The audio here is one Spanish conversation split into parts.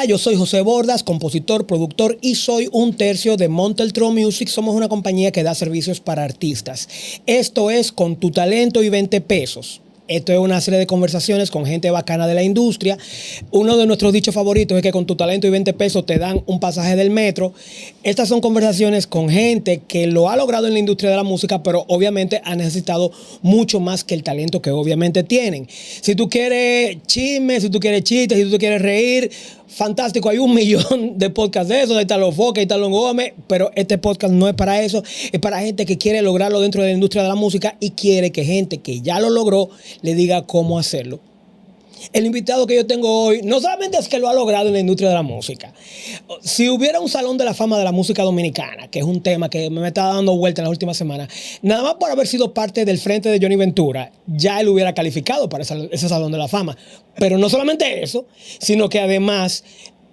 Hola, yo soy José Bordas, compositor, productor y soy un tercio de Monteltro Music. Somos una compañía que da servicios para artistas. Esto es Con tu talento y 20 pesos. Esto es una serie de conversaciones con gente bacana de la industria. Uno de nuestros dichos favoritos es que con tu talento y 20 pesos te dan un pasaje del metro. Estas son conversaciones con gente que lo ha logrado en la industria de la música, pero obviamente ha necesitado mucho más que el talento que obviamente tienen. Si tú quieres chismes, si tú quieres chistes, si tú quieres reír, fantástico, hay 1.000.000 de podcasts de esos, ahí está los Foques, ahí está los Gómez, pero este podcast no es para eso, es para gente que quiere lograrlo dentro de la industria de la música y quiere que gente que ya lo logró le diga cómo hacerlo. El invitado que yo tengo hoy no solamente es que lo ha logrado en la industria de la música. Si hubiera un salón de la fama de la música dominicana, que es un tema que me está dando vuelta en las últimas semanas, nada más por haber sido parte del frente de Johnny Ventura, ya él hubiera calificado para ese salón de la fama. Pero no solamente eso, sino que además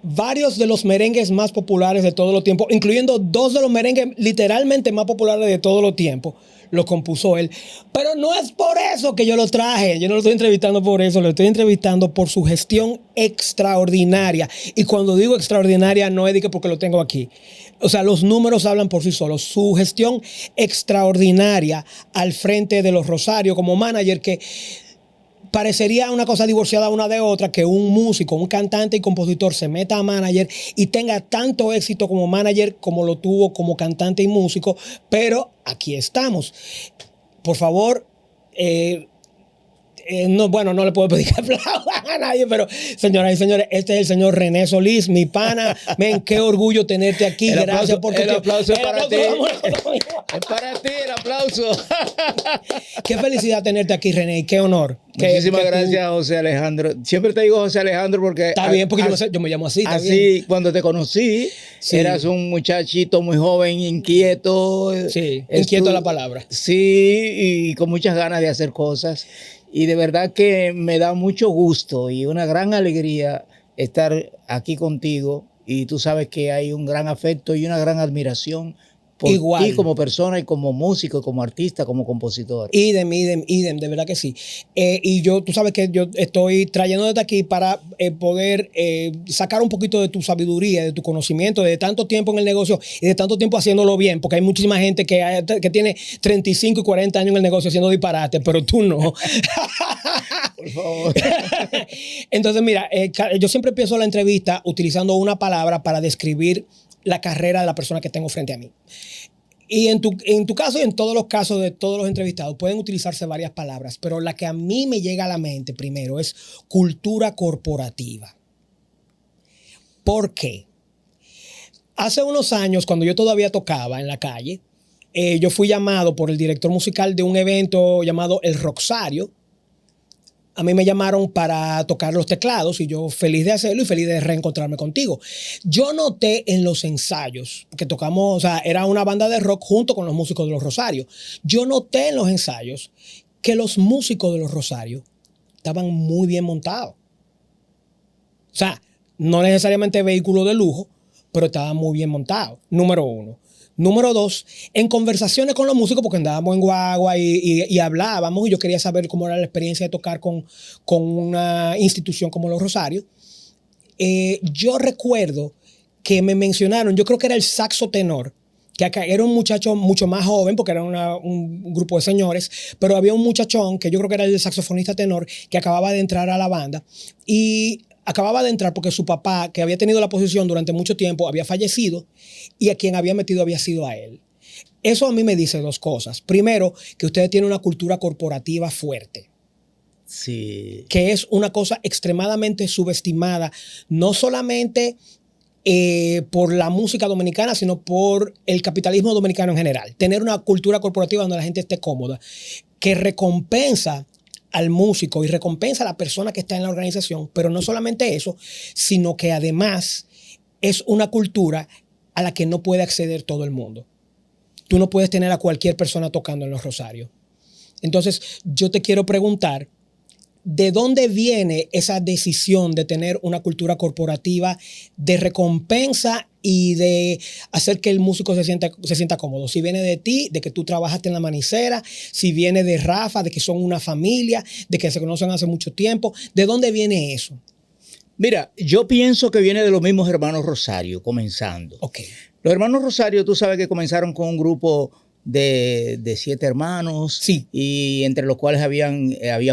varios de los merengues más populares de todos los tiempos, incluyendo dos de los merengues literalmente más populares de todos los tiempos, lo compuso él. Pero no es por eso que yo lo traje. Yo no lo estoy entrevistando por eso. Lo estoy entrevistando por su gestión extraordinaria. Y cuando digo extraordinaria, no es de que porque lo tengo aquí. O sea, los números hablan por sí solos. Su gestión extraordinaria al frente de los Rosarios como manager, que parecería una cosa divorciada una de otra, que un músico, un cantante y compositor se meta a manager y tenga tanto éxito como manager como lo tuvo como cantante y músico, pero aquí estamos. Por favor, no, bueno, no le puedo pedir que aplaudan a nadie, pero señoras y señores, este es el señor René Solís, mi pana. Men, qué orgullo tenerte aquí. Gracias por tu tiempo. El aplauso es para ti. Es para ti el aplauso. Qué felicidad tenerte aquí, René, y qué honor. Muchísimas gracias, José Alejandro. Siempre te digo José Alejandro porque... Está bien, porque yo me llamo así. Así, bien. Cuando te conocí, sí, eras un muchachito muy joven, inquieto. Sí, inquieto es la palabra. Sí, y con muchas ganas de hacer cosas. Y de verdad que me da mucho gusto y una gran alegría estar aquí contigo. Y tú sabes que hay un gran afecto y una gran admiración por igual ti como persona y como músico, como artista, como compositor. Idem, de verdad que sí. Y tú sabes que yo estoy trayéndote aquí para poder sacar un poquito de tu sabiduría, de tu conocimiento, de tanto tiempo en el negocio y de tanto tiempo haciéndolo bien, porque hay muchísima gente que tiene 35 y 40 años en el negocio haciendo disparate, pero tú no. Por favor. Entonces, mira, yo siempre empiezo la entrevista utilizando una palabra para describir la carrera de la persona que tengo frente a mí. Y en tu caso y en todos los casos de todos los entrevistados pueden utilizarse varias palabras, pero la que a mí me llega a la mente primero es cultura corporativa. ¿Por qué? Hace unos años, cuando yo todavía tocaba en la calle, yo fui llamado por el director musical de un evento llamado El Rosario. A mí me llamaron para tocar los teclados y yo feliz de hacerlo y feliz de reencontrarme contigo. Yo noté en los ensayos que tocamos, o sea, era una banda de rock junto con los músicos de los Rosarios. Yo noté en los ensayos que los músicos de los Rosarios estaban muy bien montados. O sea, no necesariamente vehículos de lujo, pero estaban muy bien montados. Número uno. Número dos, en conversaciones con los músicos, porque andábamos en guagua y hablábamos, y yo quería saber cómo era la experiencia de tocar con una institución como los Rosarios. Yo recuerdo que me mencionaron, yo creo que era el saxo tenor, que era un muchacho mucho más joven, porque era un grupo de señores, pero había un muchachón que yo creo que era el saxofonista tenor, que acababa de entrar a la banda, y acababa de entrar porque su papá, que había tenido la posición durante mucho tiempo, había fallecido y a quien había metido había sido a él. Eso a mí me dice dos cosas. Primero, que ustedes tienen una cultura corporativa fuerte. Sí. Que es una cosa extremadamente subestimada, no solamente por la música dominicana, sino por el capitalismo dominicano en general. Tener una cultura corporativa donde la gente esté cómoda, que recompensa al músico y recompensa a la persona que está en la organización, pero no solamente eso, sino que además es una cultura a la que no puede acceder todo el mundo. Tú no puedes tener a cualquier persona tocando en los Rosarios. Entonces, yo te quiero preguntar, ¿de dónde viene esa decisión de tener una cultura corporativa de recompensa y de hacer que el músico se sienta cómodo? Si viene de ti, de que tú trabajaste en la Manicera, si viene de Rafa, de que son una familia, de que se conocen hace mucho tiempo, ¿de dónde viene eso? Mira, yo pienso que viene de los mismos hermanos Rosario, comenzando. Ok. Los hermanos Rosario, tú sabes que comenzaron con un grupo de 7 hermanos. Sí. Y entre los cuales había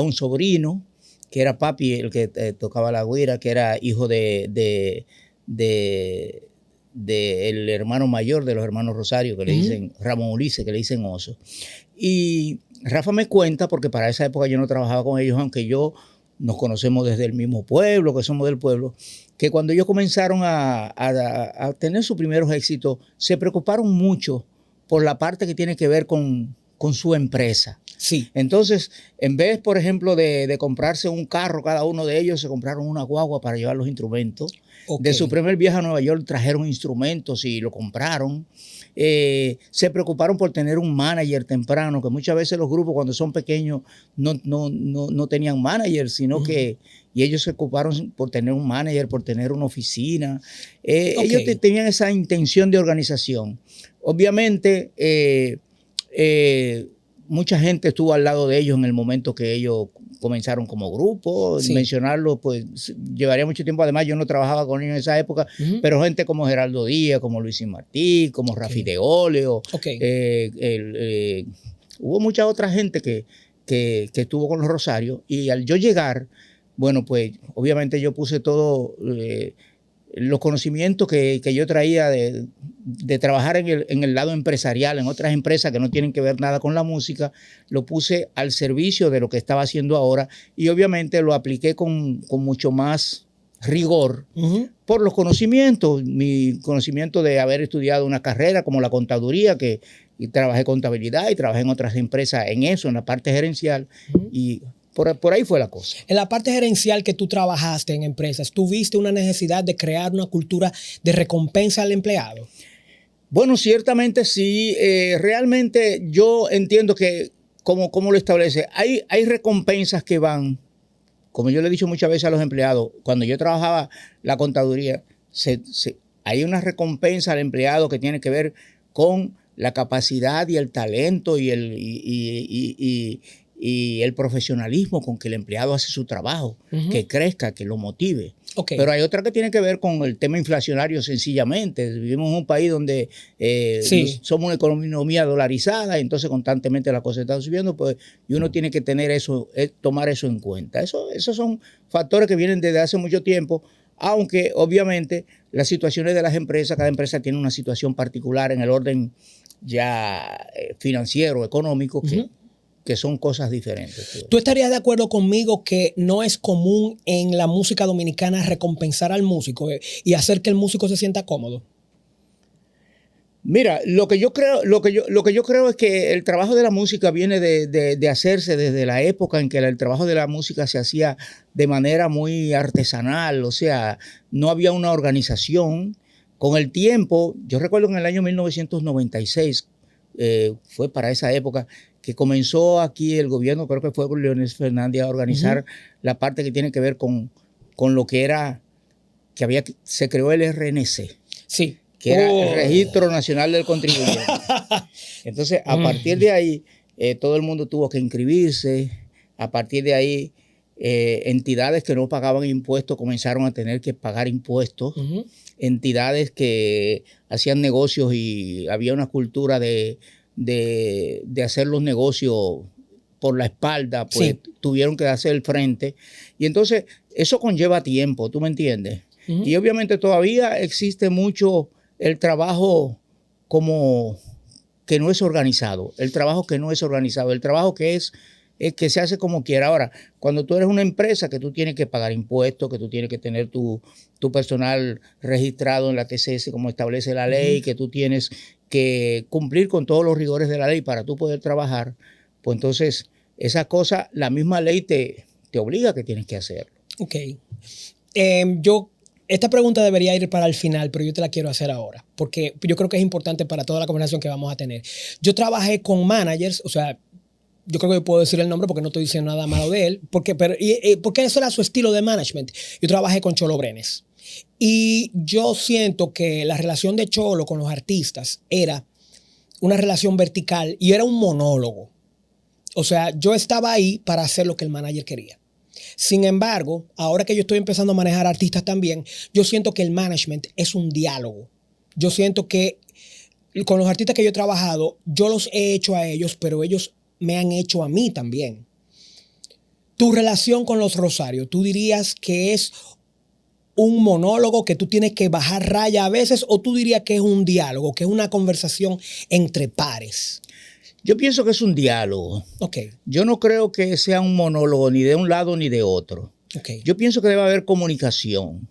un sobrino, que era papi, el que tocaba la güira, que era hijo de el hermano mayor de los hermanos Rosario, que le dicen Ramón Ulises, que le dicen Oso. Y Rafa me cuenta, porque para esa época yo no trabajaba con ellos, aunque nos conocemos desde el mismo pueblo, que somos del pueblo, que cuando ellos comenzaron a tener sus primeros éxitos, se preocuparon mucho por la parte que tiene que ver con su empresa. Sí. Entonces, en vez, por ejemplo, de comprarse un carro cada uno de ellos, se compraron una guagua para llevar los instrumentos. Okay. De su primer viaje a Nueva York trajeron instrumentos y lo compraron. Se preocuparon por tener un manager temprano, que muchas veces los grupos cuando son pequeños no tenían manager, sino que y ellos se ocuparon por tener un manager, por tener una oficina. Okay. Ellos tenían esa intención de organización. Obviamente, mucha gente estuvo al lado de ellos en el momento que ellos comenzaron como grupo. Sí. Mencionarlo, pues, llevaría mucho tiempo. Además, yo no trabajaba con ellos en esa época, pero gente como Geraldo Díaz, como Luisín Martí, como Rafi de Oleo. Hubo mucha otra gente que estuvo con los Rosarios. Y al yo llegar, bueno, pues, obviamente yo puse todo... los conocimientos que yo traía de trabajar en el lado empresarial, en otras empresas que no tienen que ver nada con la música, lo puse al servicio de lo que estaba haciendo ahora y obviamente lo apliqué con mucho más rigor por los conocimientos, mi conocimiento de haber estudiado una carrera como la contaduría, y trabajé contabilidad y trabajé en otras empresas en eso, en la parte gerencial y... Por ahí fue la cosa. En la parte gerencial que tú trabajaste en empresas, ¿tú viste una necesidad de crear una cultura de recompensa al empleado? Bueno, ciertamente sí. Realmente yo entiendo que, como lo establece, hay recompensas que van, como yo le he dicho muchas veces a los empleados, cuando yo trabajaba la contaduría, hay una recompensa al empleado que tiene que ver con la capacidad y el talento y el profesionalismo con que el empleado hace su trabajo, que crezca, que lo motive. Okay. Pero hay otra que tiene que ver con el tema inflacionario sencillamente. Vivimos en un país donde somos una economía dolarizada, entonces constantemente la cosa está subiendo, pues, y uno tiene que tener eso, tomar eso en cuenta. Esos son factores que vienen desde hace mucho tiempo, aunque obviamente las situaciones de las empresas, cada empresa tiene una situación particular en el orden ya financiero, económico, que son cosas diferentes. ¿Tú estarías de acuerdo conmigo que no es común en la música dominicana recompensar al músico y hacer que el músico se sienta cómodo? Mira, lo que yo creo es que el trabajo de la música viene de hacerse desde la época en que el trabajo de la música se hacía de manera muy artesanal, o sea, no había una organización. Con el tiempo, yo recuerdo en el año 1996, fue para esa época, que comenzó aquí el gobierno, creo que fue con Leonel Fernández, a organizar la parte que tiene que ver con lo que era, se creó el RNC. Sí. Que era el Registro Nacional del Contribuyente. Entonces, a partir de ahí, todo el mundo tuvo que inscribirse. A partir de ahí, entidades que no pagaban impuestos comenzaron a tener que pagar impuestos. Entidades que hacían negocios y había una cultura de hacer los negocios por la espalda, pues tuvieron que hacer el frente. Y entonces, eso conlleva tiempo, ¿tú me entiendes? Y obviamente todavía existe mucho el trabajo como que no es organizado, el trabajo que no es organizado, el trabajo que es que se hace como quiera. Ahora, cuando tú eres una empresa que tú tienes que pagar impuestos, que tú tienes que tener tu personal registrado en la TCS como establece la ley, que tú tienes que cumplir con todos los rigores de la ley para tú poder trabajar, pues entonces esa cosa, la misma ley te obliga a que tienes que hacerlo. Ok. Esta pregunta debería ir para el final, pero yo te la quiero hacer ahora, porque yo creo que es importante para toda la conversación que vamos a tener. Yo trabajé con managers, o sea, yo creo que yo puedo decir el nombre porque no estoy diciendo nada malo de él, porque eso era su estilo de management. Yo trabajé con Cholo Brenes. Y yo siento que la relación de Cholo con los artistas era una relación vertical y era un monólogo. O sea, yo estaba ahí para hacer lo que el manager quería. Sin embargo, ahora que yo estoy empezando a manejar artistas también, yo siento que el management es un diálogo. Yo siento que con los artistas que yo he trabajado, yo los he hecho a ellos, pero ellos me han hecho a mí también. Tu relación con los Rosario, ¿tú dirías que es un monólogo que tú tienes que bajar raya a veces, o tú dirías que es un diálogo, que es una conversación entre pares? Yo pienso que es un diálogo. Okay. Yo no creo que sea un monólogo ni de un lado ni de otro. Okay. Yo pienso que debe haber comunicación,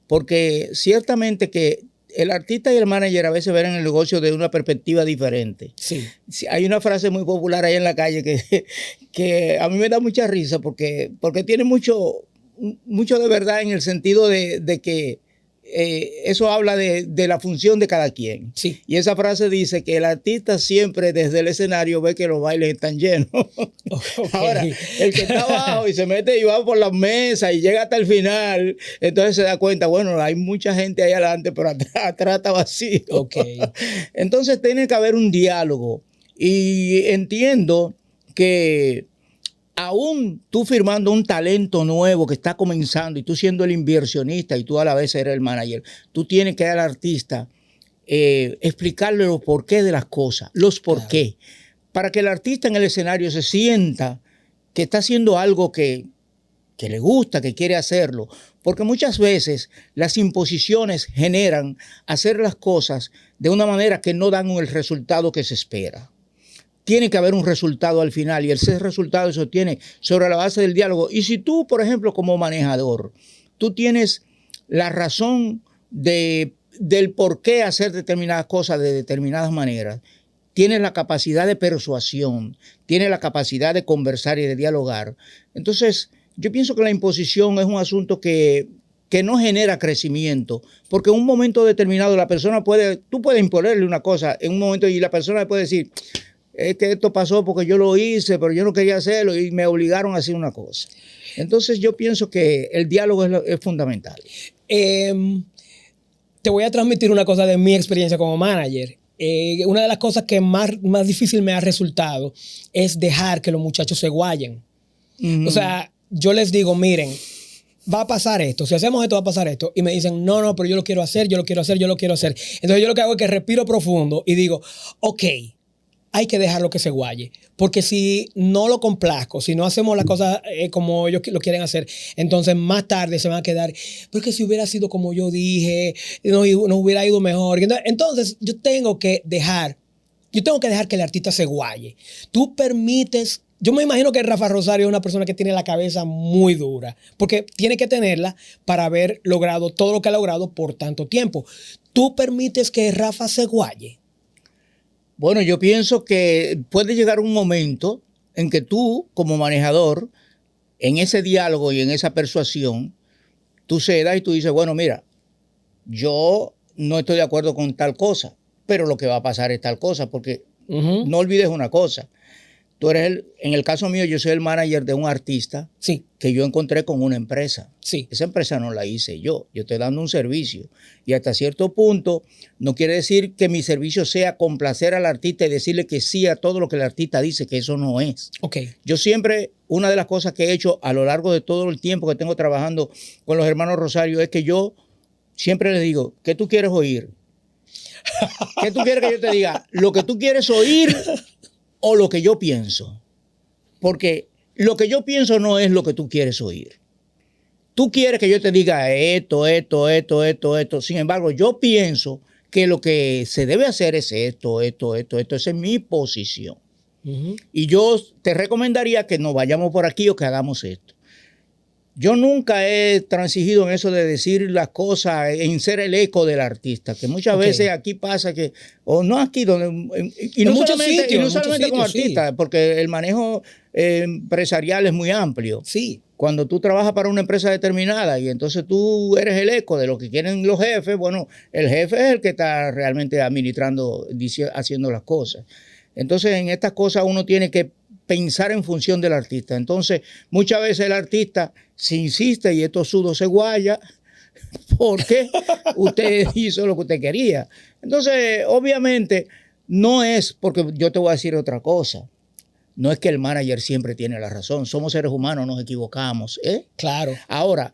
porque ciertamente que el artista y el manager a veces ven el negocio de una perspectiva diferente. Sí. Hay una frase muy popular ahí en la calle que a mí me da mucha risa porque tiene mucho de verdad, en el sentido de que eso habla de la función de cada quien. Sí. Y esa frase dice que el artista siempre desde el escenario ve que los bailes están llenos. Okay. Ahora, el que está abajo y se mete y va por las mesas y llega hasta el final, entonces se da cuenta, bueno, hay mucha gente ahí adelante, pero atrás está vacío. Okay. Entonces tiene que haber un diálogo. Y entiendo que aún tú firmando un talento nuevo que está comenzando y tú siendo el inversionista y tú a la vez eres el manager, tú tienes que al artista explicarle los porqués de las cosas, los porqués, para que el artista en el escenario se sienta que está haciendo algo que le gusta, que quiere hacerlo. Porque muchas veces las imposiciones generan hacer las cosas de una manera que no dan el resultado que se espera. Tiene que haber un resultado al final y ese resultado se obtiene sobre la base del diálogo. Y si tú, por ejemplo, como manejador, tú tienes la razón del por qué hacer determinadas cosas de determinadas maneras, tienes la capacidad de persuasión, tienes la capacidad de conversar y de dialogar. Entonces, yo pienso que la imposición es un asunto que no genera crecimiento, porque en un momento determinado tú puedes imponerle una cosa en un momento y la persona puede decir, es que esto pasó porque yo lo hice, pero yo no quería hacerlo y me obligaron a hacer una cosa. Entonces yo pienso que el diálogo es fundamental. Te voy a transmitir una cosa de mi experiencia como manager. Una de las cosas que más difícil me ha resultado es dejar que los muchachos se guayen. O sea, yo les digo, miren, va a pasar esto, si hacemos esto va a pasar esto, y me dicen, no, pero yo lo quiero hacer. Entonces yo lo que hago es que respiro profundo y digo, ok, hay que dejarlo que se guaye, porque si no lo complazco, si no hacemos las cosas como ellos lo quieren hacer, entonces más tarde se van a quedar, porque si hubiera sido como yo dije, nos hubiera ido mejor. Entonces yo tengo que dejar que el artista se guaye. Tú permites. Yo me imagino que Rafa Rosario es una persona que tiene la cabeza muy dura, porque tiene que tenerla para haber logrado todo lo que ha logrado por tanto tiempo. ¿Tú permites que Rafa se guaye? Bueno, yo pienso que puede llegar un momento en que tú, como manejador, en ese diálogo y en esa persuasión, tú cedas y tú dices, bueno, mira, yo no estoy de acuerdo con tal cosa, pero lo que va a pasar es tal cosa, porque no olvides una cosa. Tú eres en el caso mío, yo soy el manager de un artista que yo encontré con una empresa. Sí. Esa empresa no la hice yo estoy dando un servicio. Y hasta cierto punto, no quiere decir que mi servicio sea complacer al artista y decirle que sí a todo lo que el artista dice, que eso no es. Okay. Yo siempre, una de las cosas que he hecho a lo largo de todo el tiempo que tengo trabajando con los hermanos Rosario es que yo siempre les digo, ¿qué tú quieres oír? ¿Qué tú quieres que yo te diga? ¿Lo que tú quieres oír o lo que yo pienso? Porque lo que yo pienso no es lo que tú quieres oír. Tú quieres que yo te diga esto. Sin embargo, yo pienso que lo que se debe hacer es esto. Esa es mi posición. Y yo te recomendaría que nos vayamos por aquí o que hagamos esto. Yo nunca he transigido en eso de decir las cosas, en ser el eco del artista, que muchas veces aquí pasa que, o no aquí, y no solamente como artista, porque el manejo empresarial es muy amplio. Sí. Cuando tú trabajas para una empresa determinada y entonces tú eres el eco de lo que quieren los jefes, bueno, el jefe es el que está realmente administrando, haciendo las cosas. Entonces, en estas cosas uno tiene que pensar en función del artista. Entonces, muchas veces el artista se insiste y estos sudos se guaya porque usted hizo lo que usted quería. Entonces, obviamente, no es porque yo te voy a decir otra cosa. no es que el manager siempre tiene la razón. Somos seres humanos, nos equivocamos. Claro. Ahora,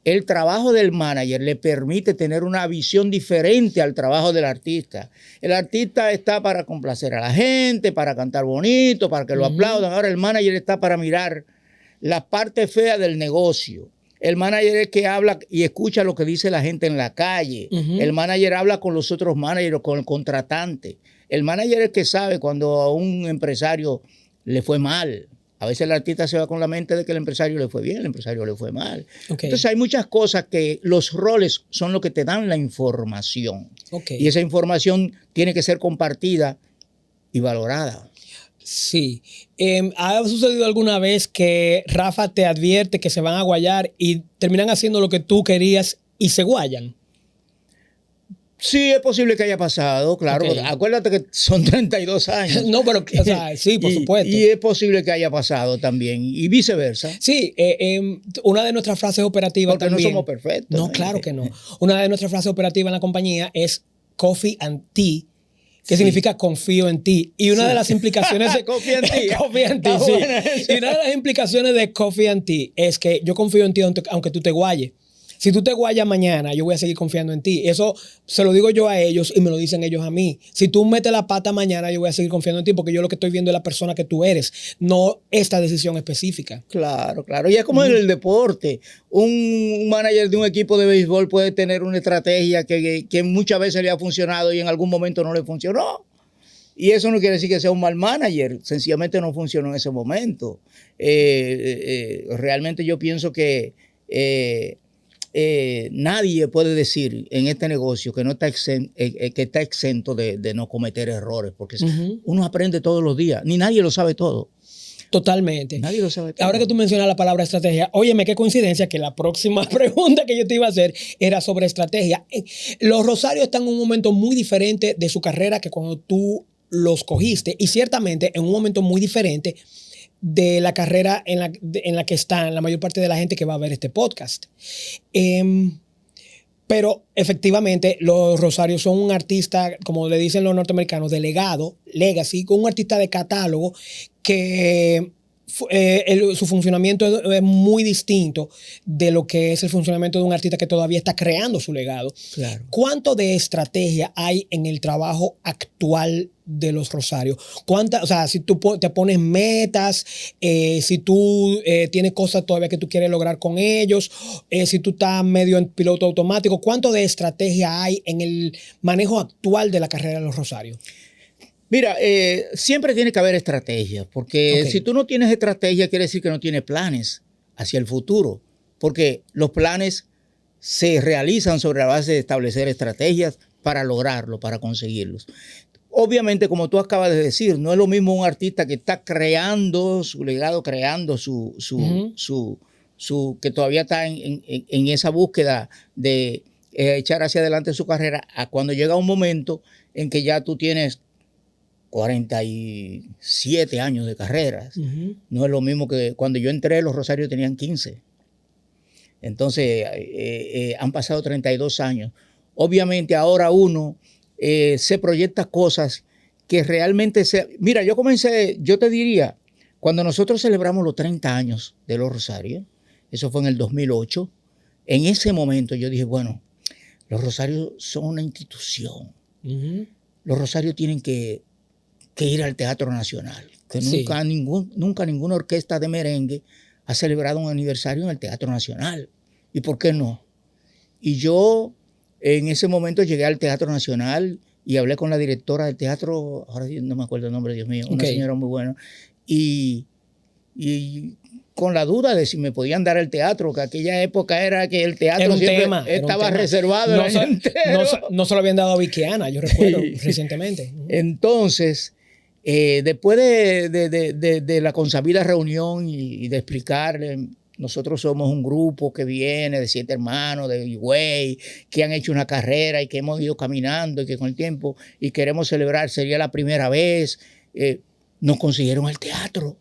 el trabajo del manager le permite tener una visión diferente al trabajo del artista. El artista está para complacer a la gente, para cantar bonito, para que lo aplaudan. Ahora el manager está para mirar la parte fea del negocio. El manager es que habla y escucha lo que dice la gente en la calle. El manager habla con los otros managers, con el contratante. El manager es que sabe cuando a un empresario le fue mal. A veces el artista se va con la mente de que el empresario le fue bien, el empresario le fue mal. Entonces hay muchas cosas que los roles son lo que te dan la información. Y esa información tiene que ser compartida y valorada. Sí. ¿Ha sucedido alguna vez que Rafa te advierte que se van a guayar y terminan haciendo lo que tú querías y se guayan? Sí, es posible que haya pasado, claro. Acuérdate que son 32 años. No, pero o sea, sí, por supuesto. Y es posible que haya pasado también, y viceversa. Sí, una de nuestras frases operativas porque también. No somos perfectos. No, claro que no. Una de nuestras frases operativas en la compañía es coffee and tea, que significa confío en ti. Y una de las implicaciones de confía en ti. Confía en ti, sí. Y una de las implicaciones de coffee and tea es que yo confío en ti aunque tú te guayes. Si tú te guayas mañana, yo voy a seguir confiando en ti. Eso se lo digo yo a ellos y me lo dicen ellos a mí. Si tú metes la pata mañana, yo voy a seguir confiando en ti porque yo lo que estoy viendo es la persona que tú eres, no esta decisión específica. Claro, claro. Y es como en el deporte. Un manager de un equipo de béisbol puede tener una estrategia que muchas veces le ha funcionado y en algún momento no le funcionó. Y eso no quiere decir que sea un mal manager. Sencillamente no funcionó en ese momento. Realmente yo pienso que nadie puede decir en este negocio que no está exento de no cometer errores, porque uno aprende todos los días, ni nadie lo sabe todo. Totalmente. Nadie lo sabe todo. Ahora que tú mencionas la palabra estrategia, óyeme, qué coincidencia que la próxima pregunta que yo te iba a hacer era sobre estrategia. Los Rosarios están en un momento muy diferente de su carrera que cuando tú los cogiste, y ciertamente en un momento muy diferente de la carrera en la que están la mayor parte de la gente que va a ver este podcast. Pero efectivamente los Rosarios son un artista, como le dicen los norteamericanos, de legado, legacy, con un artista de catálogo que su funcionamiento es muy distinto de lo que es el funcionamiento de un artista que todavía está creando su legado. Claro. ¿Cuánto de estrategia hay en el trabajo actual de los Rosarios? O sea, si tú te pones metas, si tú tienes cosas todavía que tú quieres lograr con ellos, si tú estás medio en piloto automático, ¿cuánto de estrategia hay en el manejo actual de la carrera de los Rosarios? Mira, siempre tiene que haber estrategia, porque si tú no tienes estrategia, quiere decir que no tienes planes hacia el futuro, porque los planes se realizan sobre la base de establecer estrategias para lograrlo, para conseguirlos. Obviamente, como tú acabas de decir, no es lo mismo un artista que está creando su legado, creando que todavía está en esa búsqueda de echar hacia adelante su carrera, a cuando llega un momento en que ya tú tienes 47 años de carreras. No es lo mismo que cuando yo entré, los Rosarios tenían 15. Entonces, han pasado 32 años. Obviamente, ahora uno se proyecta cosas que realmente Mira, yo te diría, cuando nosotros celebramos los 30 años de los Rosarios, eso fue en el 2008, en ese momento yo dije, bueno, los Rosarios son una institución. Los Rosarios tienen que ir al Teatro Nacional, que nunca ninguna orquesta de merengue ha celebrado un aniversario en el Teatro Nacional. ¿Y por qué no? Y yo en ese momento llegué al Teatro Nacional y hablé con la directora del teatro, ahora no me acuerdo el nombre, Dios mío, una señora muy buena, y con la duda de si me podían dar el teatro, que aquella época era que el teatro estaba reservado. No se lo habían dado a Vikiana, yo recuerdo recientemente. Entonces, después de la consabida reunión y de explicarle, nosotros somos un grupo que viene de 7 hermanos de Higüey, que han hecho una carrera y que hemos ido caminando y que con el tiempo y queremos celebrar, sería la primera vez, nos consiguieron el teatro.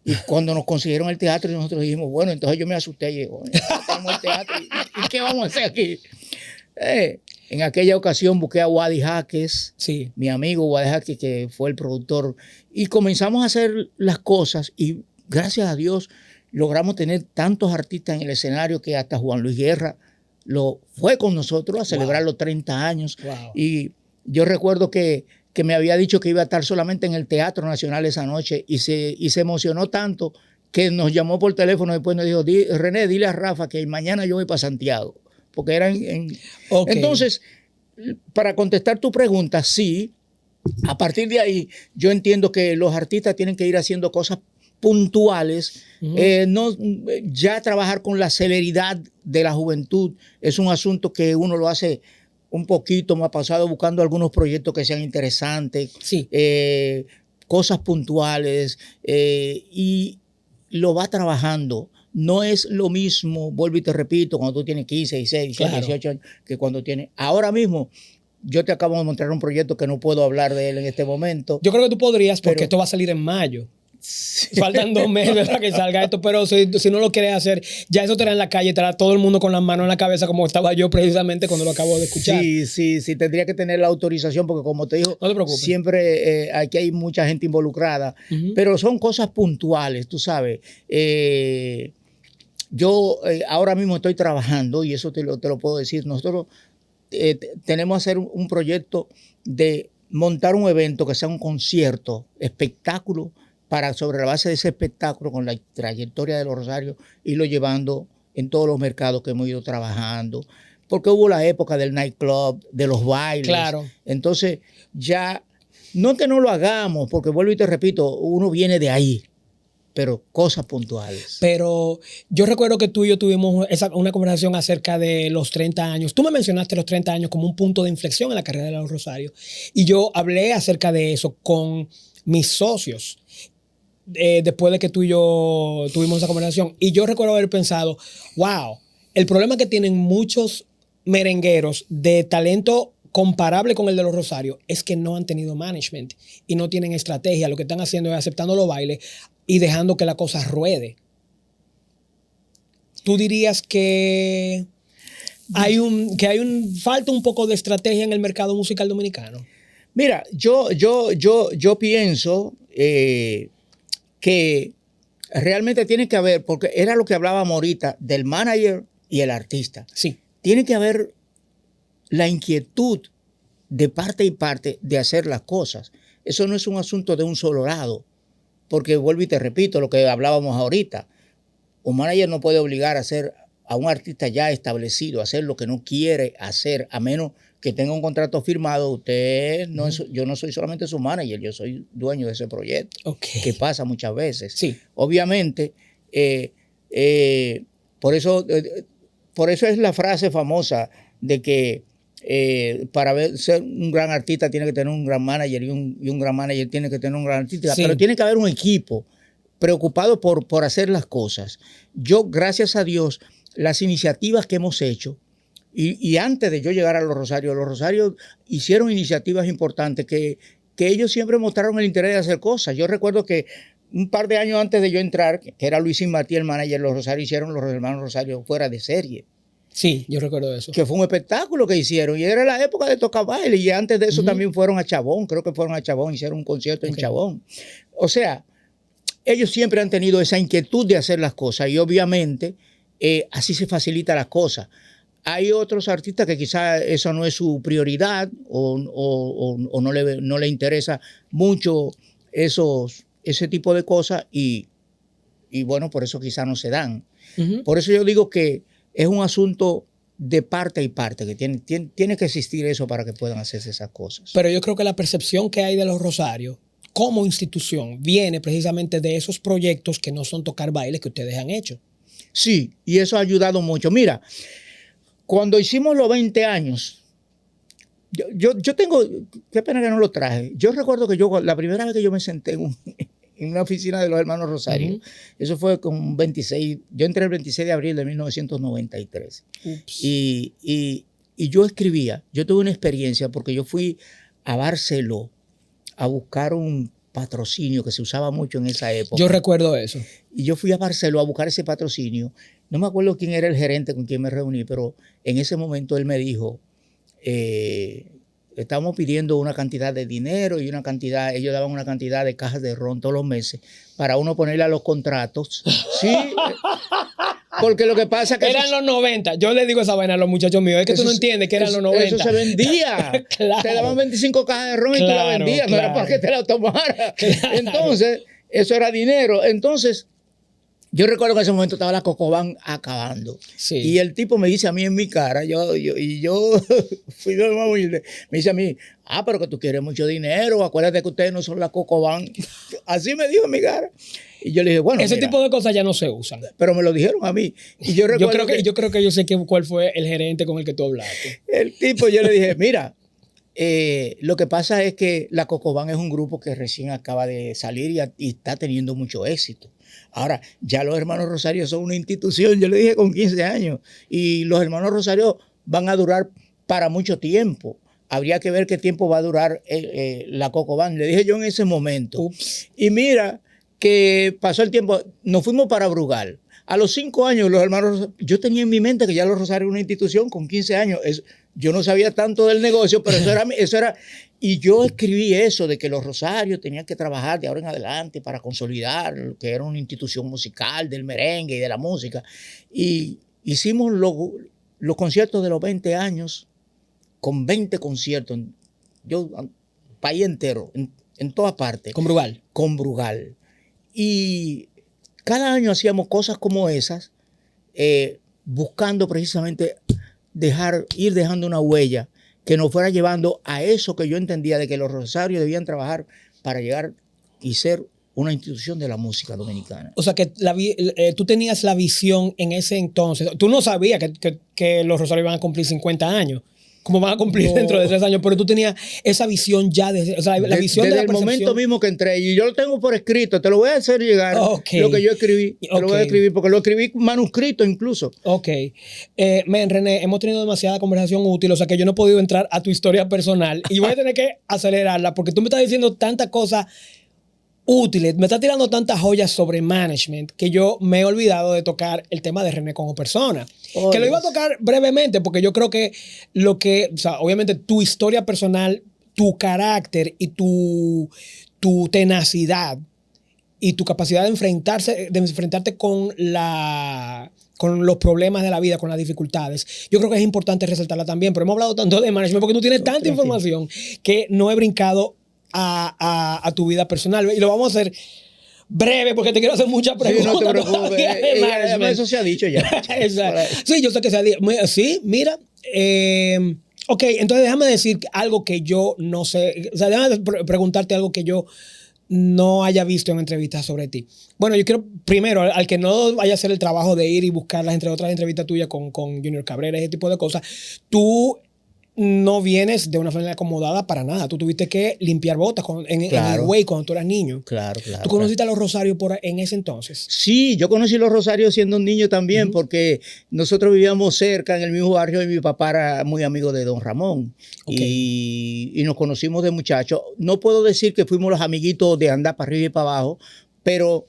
Y cuando nos consiguieron el teatro, nosotros dijimos, bueno, entonces yo me asusté y digo, tenemos el teatro, ¿y qué vamos a hacer aquí? En aquella ocasión busqué a Wadi Jaques, Sí. mi amigo Wadi Jaques, que fue el productor, y comenzamos a hacer las cosas y gracias a Dios logramos tener tantos artistas en el escenario que hasta Juan Luis Guerra lo fue con nosotros a celebrar los 30 años. Wow. Y yo recuerdo que me había dicho que iba a estar solamente en el Teatro Nacional esa noche y se emocionó tanto que nos llamó por teléfono y después nos dijo, René, dile a Rafa que mañana yo voy para Santiago. Porque era Okay. Entonces, para contestar tu pregunta, sí, a partir de ahí yo entiendo que los artistas tienen que ir haciendo cosas puntuales, no ya trabajar con la celeridad de la juventud es un asunto que uno lo hace un poquito más pasado buscando algunos proyectos que sean interesantes, Sí. Cosas puntuales y lo va trabajando. No es lo mismo, vuelvo y te repito, cuando tú tienes 15, 16, 17, Claro. 18 años, que cuando tienes... Ahora mismo, yo te acabo de mostrar un proyecto que no puedo hablar de él en este momento. Yo creo que tú podrías, porque Pero- esto va a salir en mayo. Faltan 2 meses para que salga esto, pero si no lo quieres hacer, ya eso estará en la calle, estará todo el mundo con las manos en la cabeza, como estaba yo precisamente cuando lo acabo de escuchar. Sí, tendría que tener la autorización, porque como te digo, No te preocupes. siempre aquí hay mucha gente involucrada, pero son cosas puntuales, tú sabes. Yo ahora mismo estoy trabajando, y eso te lo puedo decir, nosotros tenemos que hacer un proyecto de montar un evento que sea un concierto, espectáculo, para sobre la base de ese espectáculo, con la trayectoria de los Rosarios, irlo llevando en todos los mercados que hemos ido trabajando. Porque hubo la época del nightclub, de los bailes. Claro. Entonces, ya, no que no lo hagamos, porque vuelvo y te repito, uno viene de ahí, pero cosas puntuales. Pero yo recuerdo que tú y yo tuvimos una conversación acerca de los 30 años. Tú me mencionaste los 30 años como un punto de inflexión en la carrera de los Rosarios. Y yo hablé acerca de eso con mis socios. Después de que tú y yo tuvimos esa conversación, y yo recuerdo haber pensado, wow, el problema que tienen muchos merengueros de talento comparable con el de los Rosarios es que no han tenido management y no tienen estrategia. Lo que están haciendo es aceptando los bailes y dejando que la cosa ruede. ¿Tú dirías que falta un poco de estrategia en el mercado musical dominicano? Mira, yo pienso que realmente tiene que haber, porque era lo que hablábamos ahorita del manager y el artista. Sí. Tiene que haber la inquietud de parte y parte de hacer las cosas. Eso no es un asunto de un solo lado, porque vuelvo y te repito lo que hablábamos ahorita. Un manager no puede obligar a un artista ya establecido a hacer lo que no quiere hacer, a menos que tenga un contrato firmado. Usted no es, yo no soy solamente su manager, yo soy dueño de ese proyecto, que pasa muchas veces. Sí. Obviamente, por eso es la frase famosa de que para ser un gran artista tiene que tener un gran manager y un gran manager tiene que tener un gran artista, pero tiene que haber un equipo preocupado por hacer las cosas. Yo, gracias a Dios, las iniciativas que hemos hecho, y antes de yo llegar a los Rosarios hicieron iniciativas importantes que ellos siempre mostraron el interés de hacer cosas. Yo recuerdo que un par de años antes de yo entrar, que era Luisín Martí, el manager, los Rosarios hicieron los hermanos Rosario fuera de serie. Sí, yo recuerdo eso. Que fue un espectáculo que hicieron, y era la época de Toca Baile, y antes de eso también fueron a Chabón, creo que fueron a Chabón, hicieron un concierto en Chabón. O sea, ellos siempre han tenido esa inquietud de hacer las cosas, y obviamente así se facilita las cosas. Hay otros artistas que quizás eso no es su prioridad o no le interesa mucho ese tipo de cosas, y bueno, por eso quizás no se dan. Por eso yo digo que es un asunto de parte y parte, que tiene que existir eso para que puedan hacerse esas cosas. Pero yo creo que la percepción que hay de los Rosarios como institución viene precisamente de esos proyectos que no son tocar bailes que ustedes han hecho. Sí, y eso ha ayudado mucho. Mira, cuando hicimos los 20 años, yo tengo, qué pena que no lo traje. Yo recuerdo que la primera vez que yo me senté en una oficina de los hermanos Rosario, eso fue con 26, yo entré el 26 de abril de 1993. Y yo escribía, yo tuve una experiencia porque yo fui a Barceló a buscar un patrocinio que se usaba mucho en esa época. Yo recuerdo eso. Y yo fui a Barceló a buscar ese patrocinio. No me acuerdo quién era el gerente con quien me reuní, pero en ese momento él me dijo, estábamos pidiendo una cantidad de dinero y una cantidad, ellos daban una cantidad de cajas de ron todos los meses para uno ponerle a los contratos. Sí, porque lo que pasa es que... Eran los 90. Yo le digo esa vaina a los muchachos míos. Es que tú no entiendes que eran los 90. Eso se vendía. Claro. Te daban 25 cajas de ron y tú la vendías. No era para que te la tomaras. Claro. Entonces, eso era dinero. Entonces, yo recuerdo que en ese momento estaba la Cocobán acabando. Sí. Y el tipo me dice a mí en mi cara, yo fui de más humilde, me dice a mí, pero que tú quieres mucho dinero, acuérdate que ustedes no son la Cocobán. Así me dijo en mi cara. Y yo le dije, bueno, ese tipo de cosas ya no se usan. Pero me lo dijeron a mí. Y yo creo que yo sé cuál fue el gerente con el que tú hablaste. El tipo, yo le dije, mira, lo que pasa es que la Cocobán es un grupo que recién acaba de salir y está teniendo mucho éxito. Ahora, ya los hermanos Rosario son una institución, yo le dije con 15 años, y los hermanos Rosario van a durar para mucho tiempo. Habría que ver qué tiempo va a durar la Cocobán. Le dije yo en ese momento. Ups. Y mira que pasó el tiempo, nos fuimos para Brugal. A los 5 años, los hermanos, yo tenía en mi mente que ya los Rosario era una institución con 15 años. Yo no sabía tanto del negocio, pero eso era. Y yo escribí eso de que los Rosarios tenían que trabajar de ahora en adelante para consolidar lo que era una institución musical del merengue y de la música. Y hicimos los conciertos de los 20 años con 20 conciertos. País entero, en todas partes. Con Brugal. Con Brugal. Y cada año hacíamos cosas como esas, buscando precisamente ir dejando una huella que nos fuera llevando a eso que yo entendía de que los Rosarios debían trabajar para llegar y ser una institución de la música dominicana. O sea, que tú tenías la visión en ese entonces. Tú no sabías que los Rosarios iban a cumplir 50 años. Como van a cumplir dentro de 3 años, pero tú tenías esa visión ya, o sea, la visión desde de la el percepción. momento mismo que entré, y yo lo tengo por escrito, te lo voy a hacer llegar, lo que yo escribí, te lo voy a escribir, porque lo escribí manuscrito incluso. Ok. René, hemos tenido demasiada conversación útil, o sea que yo no he podido entrar a tu historia personal y voy a tener que acelerarla, porque tú me estás diciendo tantas cosas útiles, me estás tirando tantas joyas sobre management que yo me he olvidado de tocar el tema de René como persona. Que lo iba a tocar brevemente porque yo creo que o sea, obviamente tu historia personal, tu carácter y tu tenacidad y tu capacidad de enfrentarte con los problemas de la vida, con las dificultades, yo creo que es importante resaltarla también. Pero hemos hablado tanto de management porque tú tienes tanta información que no he brincado a tu vida personal. Y lo vamos a hacer breve porque te quiero hacer muchas preguntas. Sí, no te preocupes. Además, eso se ha dicho ya. Sí, yo sé que se ha dicho. Sí, mira. Ok, entonces déjame decir algo que yo no sé. O sea, déjame preguntarte algo que yo no haya visto en entrevistas sobre ti. Bueno, yo quiero, primero, al que no vaya a hacer el trabajo de ir y buscar otras entrevistas tuyas con Junior Cabrera, ese tipo de cosas, tú no vienes de una familia acomodada para nada. Tú tuviste que limpiar botas en el Güey cuando tú eras niño. Claro. ¿Tú conociste a los Rosarios en ese entonces? Sí, yo conocí a los Rosarios siendo un niño también, porque nosotros vivíamos cerca en el mismo barrio y mi papá era muy amigo de don Ramón. Y nos conocimos de muchachos. No puedo decir que fuimos los amiguitos de andar para arriba y para abajo, pero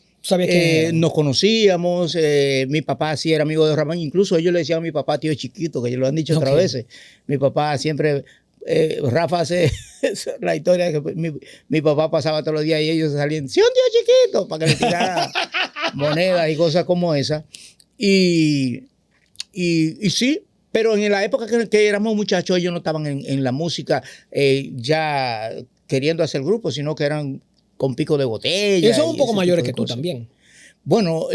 nos conocíamos. Mi papá sí era amigo de Ramón. Incluso ellos le decían a mi papá tío chiquito, que ellos lo han dicho otras veces. Mi papá siempre... Rafa hace la historia de que mi papá pasaba todos los días y ellos salían, sí, un tío chiquito, para que le tirara monedas y cosas como esa. Y sí, pero en la época que éramos muchachos, ellos no estaban en la música ya queriendo hacer grupo, sino que eran con pico de botella. Y son un poco mayores que tú también. Bueno,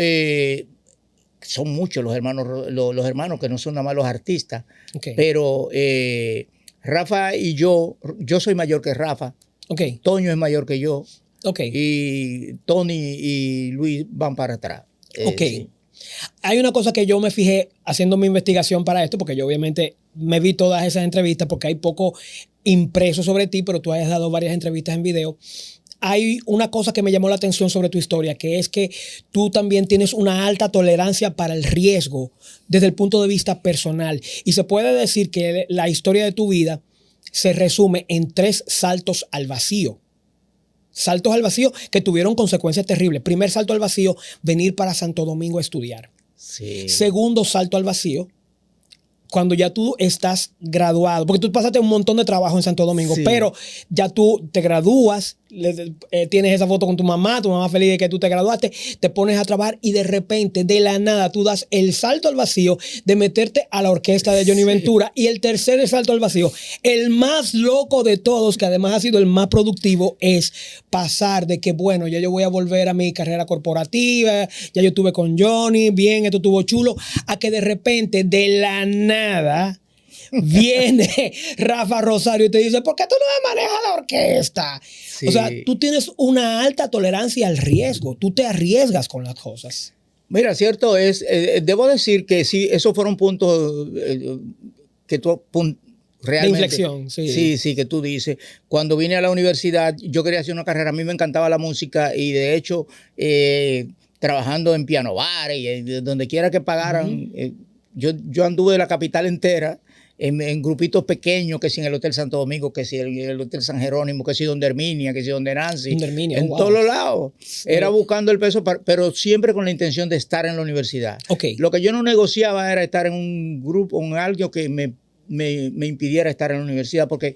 son muchos los hermanos que no son nada más los artistas, pero Rafa y yo soy mayor que Rafa, Toño es mayor que yo, y Tony y Luis van para atrás. Sí. Hay una cosa que yo me fijé haciendo mi investigación para esto, porque yo obviamente me vi todas esas entrevistas porque hay poco impreso sobre ti, pero tú has dado varias entrevistas en video. Hay una cosa que me llamó la atención sobre tu historia, que es que tú también tienes una alta tolerancia para el riesgo desde el punto de vista personal. Y se puede decir que la historia de tu vida se resume en 3 saltos al vacío. Saltos al vacío que tuvieron consecuencias terribles. Primer salto al vacío, venir para Santo Domingo a estudiar. Sí. Segundo salto al vacío, cuando ya tú estás graduado, porque tú pasaste un montón de trabajo en Santo Domingo, Sí. pero ya tú te gradúas, tienes esa foto con tu mamá feliz de que tú te graduaste, te pones a trabajar y de repente, de la nada, tú das el salto al vacío de meterte a la orquesta de Johnny Ventura y el tercer salto al vacío, el más loco de todos, que además ha sido el más productivo, es pasar de que, bueno, ya yo voy a volver a mi carrera corporativa, ya yo estuve con Johnny, bien, esto estuvo chulo, a que de repente, de la nada, viene Rafa Rosario y te dice, ¿por qué tú no me manejas la orquesta? Sí. O sea, tú tienes una alta tolerancia al riesgo, tú te arriesgas con las cosas. Mira, cierto es, debo decir que sí, esos fueron puntos que tú realmente... De inflexión, sí. Sí, sí, que tú dices. Cuando vine a la universidad, yo quería hacer una carrera, a mí me encantaba la música y de hecho, trabajando en piano bar y donde quiera que pagaran, yo anduve la capital entera en grupitos pequeños, que si en el Hotel Santo Domingo, que si en el Hotel San Jerónimo, que si donde Herminia, que si donde Nancy, en todos los lados. Era buscando el peso, pero siempre con la intención de estar en la universidad. Okay. Lo que yo no negociaba era estar en un grupo, en algo que me impidiera estar en la universidad, porque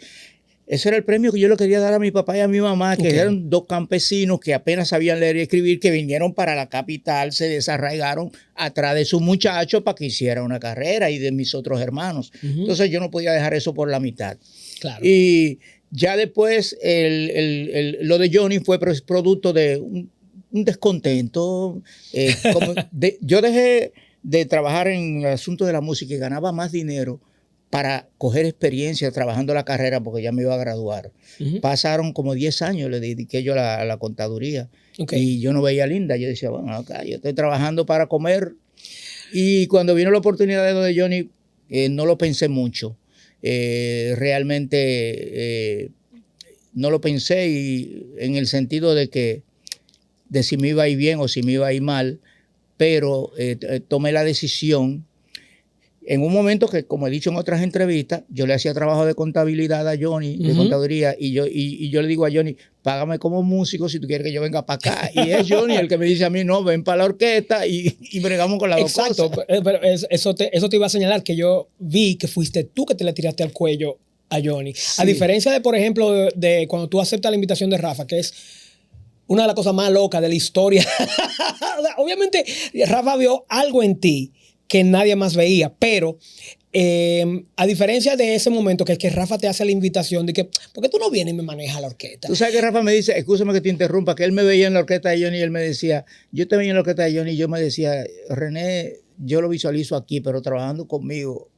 ese era el premio que yo le quería dar a mi papá y a mi mamá, que eran dos campesinos que apenas sabían leer y escribir, que vinieron para la capital, se desarraigaron atrás de sus muchachos para que hiciera una carrera y de mis otros hermanos. Entonces yo no podía dejar eso por la mitad. Claro. Y ya después lo de Johnny fue producto de un descontento. Yo dejé de trabajar en el asunto de la música y ganaba más dinero para coger experiencia trabajando la carrera porque ya me iba a graduar. Pasaron como 10 años, le dediqué yo a la contaduría. Y yo no veía linda. Yo decía, bueno, acá yo estoy trabajando para comer. Y cuando vino la oportunidad de lo de Johnny, no lo pensé mucho. Realmente no lo pensé y en el sentido de si me iba a ir bien o si me iba a ir mal, pero tomé la decisión. En un momento que, como he dicho en otras entrevistas, yo le hacía trabajo de contabilidad a Johnny, de contaduría, y yo le digo a Johnny, págame como músico si tú quieres que yo venga para acá. Y es Johnny el que me dice a mí, no, ven para la orquesta y bregamos con las dos cosas. Exacto, pero eso te iba a señalar, que yo vi que fuiste tú que te le tiraste al cuello a Johnny. Sí. A diferencia de, por ejemplo, de cuando tú aceptas la invitación de Rafa, que es una de las cosas más locas de la historia. Obviamente, Rafa vio algo en ti que nadie más veía, pero a diferencia de ese momento que es que Rafa te hace la invitación de que, ¿por qué tú no vienes y me manejas la orquesta? Tú sabes que Rafa me dice, escúchame que te interrumpa, que él me veía en la orquesta de Johnny y él me decía, yo te veía en la orquesta de Johnny y yo me decía, René, yo lo visualizo aquí, pero trabajando conmigo,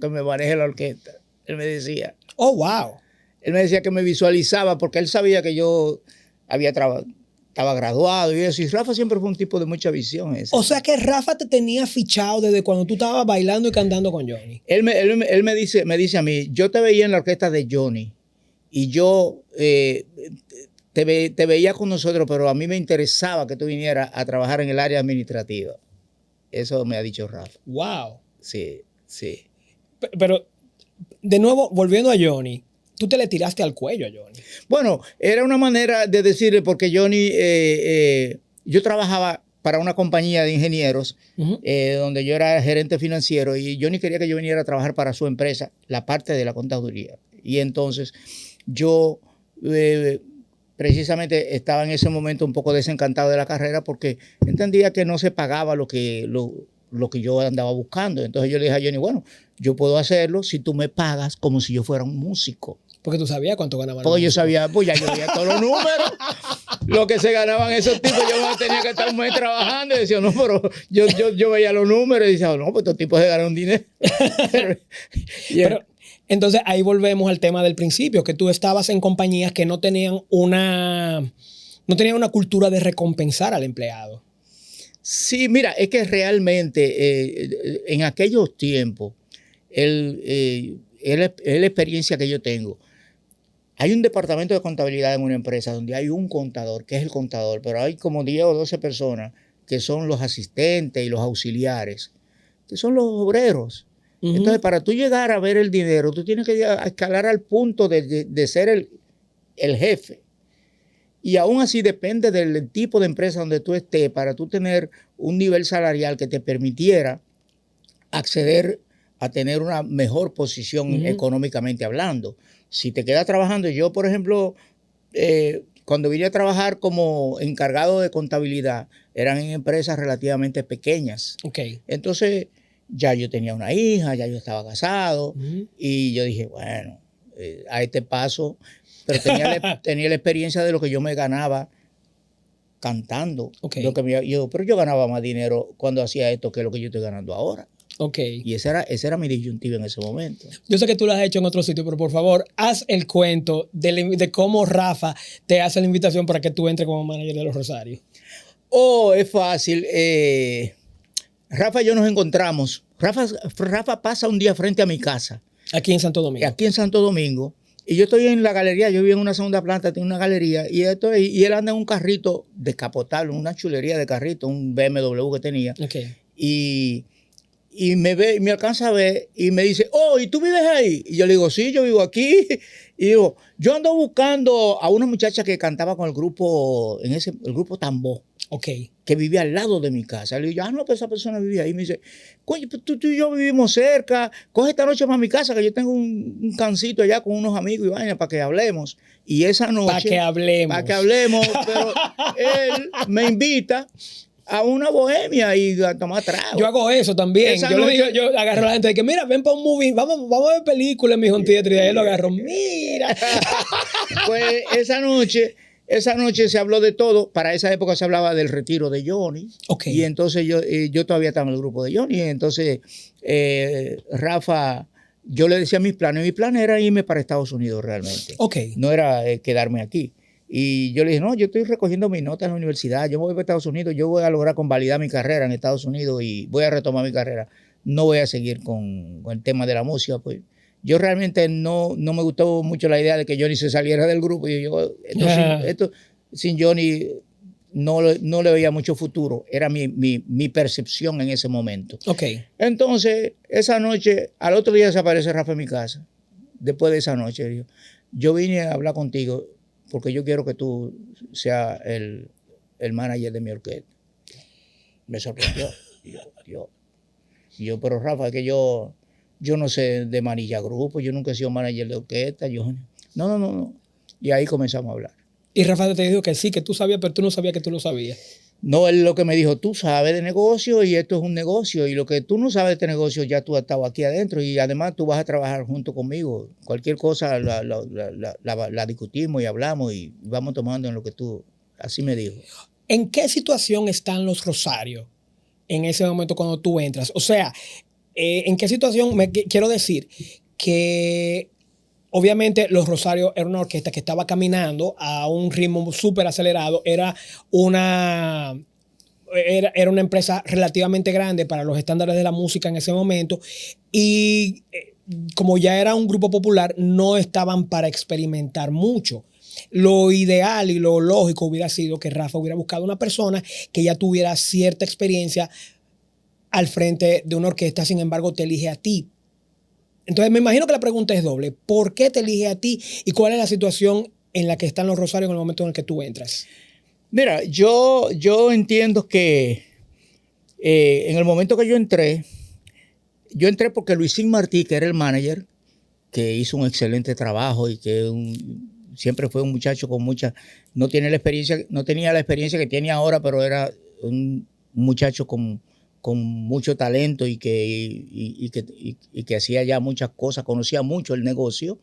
que me maneje la orquesta. Él me decía. Oh, wow. Él me decía que me visualizaba porque él sabía que yo estaba graduado y eso. Y Rafa siempre fue un tipo de mucha visión. O sea que Rafa te tenía fichado desde cuando tú estabas bailando y cantando con Johnny. Él me dice a mí, yo te veía en la orquesta de Johnny y yo te veía con nosotros, pero a mí me interesaba que tú vinieras a trabajar en el área administrativa. Eso me ha dicho Rafa. Wow. Sí, sí. Pero, de nuevo, volviendo a Johnny, tú te le tiraste al cuello a Johnny. Bueno, era una manera de decirle, porque Johnny, yo trabajaba para una compañía de ingenieros, donde yo era gerente financiero, y Johnny quería que yo viniera a trabajar para su empresa, la parte de la contaduría. Y entonces yo precisamente estaba en ese momento un poco desencantado de la carrera porque entendía que no se pagaba lo que yo andaba buscando. Entonces yo le dije a Johnny, bueno, yo puedo hacerlo si tú me pagas como si yo fuera un músico. Porque tú sabías cuánto ganaban. Porque yo sabía, pues ya yo veía todos los números, lo que se ganaban esos tipos. Yo tenía que estar un mes trabajando y decía, no, pero yo veía los números y decía, no, pues estos tipos se ganan dinero. Pero entonces ahí volvemos al tema del principio, que tú estabas en compañías que no tenían una cultura de recompensar al empleado. Sí, mira, es que realmente en aquellos tiempos, es la experiencia que yo tengo. Hay un departamento de contabilidad en una empresa donde hay un contador, que es el contador, pero hay como 10 o 12 personas que son los asistentes y los auxiliares, que son los obreros. Entonces, para tú llegar a ver el dinero, tú tienes que escalar al punto de ser el jefe. Y aún así depende del tipo de empresa donde tú estés para tú tener un nivel salarial que te permitiera acceder a tener una mejor posición económicamente hablando. Si te quedas trabajando, yo por ejemplo, cuando vine a trabajar como encargado de contabilidad, eran en empresas relativamente pequeñas. Okay. Entonces ya yo tenía una hija, ya yo estaba casado y yo dije, bueno, a este paso, pero tenía la experiencia de lo que yo me ganaba cantando. Okay. Pero yo ganaba más dinero cuando hacía esto que lo que yo estoy ganando ahora. Okay. Y esa era mi disyuntiva en ese momento. Yo sé que tú lo has hecho en otro sitio, pero por favor, haz el cuento de cómo Rafa te hace la invitación para que tú entres como manager de Los Rosarios. Oh, es fácil. Rafa y yo nos encontramos. Rafa pasa un día frente a mi casa. Aquí en Santo Domingo. Aquí en Santo Domingo. Y yo estoy en la galería, yo vivo en una segunda planta, tengo una galería, y él anda en un carrito descapotable, una chulería de carrito, un BMW que tenía. Okay. Y me ve, me alcanza a ver y me dice, oh, ¿y tú vives ahí? Y yo le digo, sí, yo vivo aquí. Y digo, yo ando buscando a una muchacha que cantaba con el grupo Tambó. Okay. Que vivía al lado de mi casa. Le digo, no, pues esa persona vivía ahí. Me dice, coño, tú y yo vivimos cerca, coge esta noche para mi casa, que yo tengo un cancito allá con unos amigos y vaina para que hablemos. Y esa noche... Para que hablemos. Pero él me invita a una bohemia y a tomar trago. Yo hago eso también. Yo agarro a la gente de que, mira, ven para un movie, vamos a ver películas en mi home theater, y ahí lo agarro, mira. Pues esa noche se habló de todo. Para esa época se hablaba del retiro de Johnny. Okay. Y entonces yo todavía estaba en el grupo de Johnny. Y entonces Rafa, yo le decía mis planes. Mi plan era irme para Estados Unidos realmente. Okay. No era quedarme aquí. Y yo le dije, no, yo estoy recogiendo mis notas en la universidad. Yo voy para Estados Unidos. Yo voy a lograr convalidar mi carrera en Estados Unidos y voy a retomar mi carrera. No voy a seguir con el tema de la música, pues. Yo realmente no me gustó mucho la idea de que Johnny se saliera del grupo. Y esto sin Johnny no le veía mucho futuro. Era mi percepción en ese momento. Okay. Entonces, esa noche, al otro día se aparece Rafa en mi casa. Después de esa noche, yo vine a hablar contigo porque yo quiero que tú seas el manager de mi orquesta. Me sorprendió. Y yo, pero Rafa, es que yo no sé de manilla grupo, yo nunca he sido manager de orquesta. No. Y ahí comenzamos a hablar. Y Rafa te dijo que sí, que tú sabías, pero tú no sabías que tú lo sabías. No, él lo que me dijo, tú sabes de negocio y esto es un negocio. Y lo que tú no sabes de este negocio, ya tú has estado aquí adentro. Y además tú vas a trabajar junto conmigo. Cualquier cosa la discutimos y hablamos y vamos tomando en lo que tú... Así me dijo. ¿En qué situación están Los Rosarios en ese momento cuando tú entras? O sea, ¿en qué situación? Quiero decir que obviamente Los Rosarios era una orquesta que estaba caminando a un ritmo súper acelerado. Era una empresa relativamente grande para los estándares de la música en ese momento. Y como ya era un grupo popular, no estaban para experimentar mucho. Lo ideal y lo lógico hubiera sido que Rafa hubiera buscado una persona que ya tuviera cierta experiencia al frente de una orquesta. Sin embargo, te elige a ti. Entonces, me imagino que la pregunta es doble. ¿Por qué te elige a ti y cuál es la situación en la que están Los Rosarios en el momento en el que tú entras? Mira, yo entiendo que en el momento que yo entré porque Luisín Martí, que era el manager, que hizo un excelente trabajo y que siempre fue un muchacho con no tenía la experiencia que tiene ahora, pero era un muchacho con mucho talento y que hacía ya muchas cosas, conocía mucho el negocio,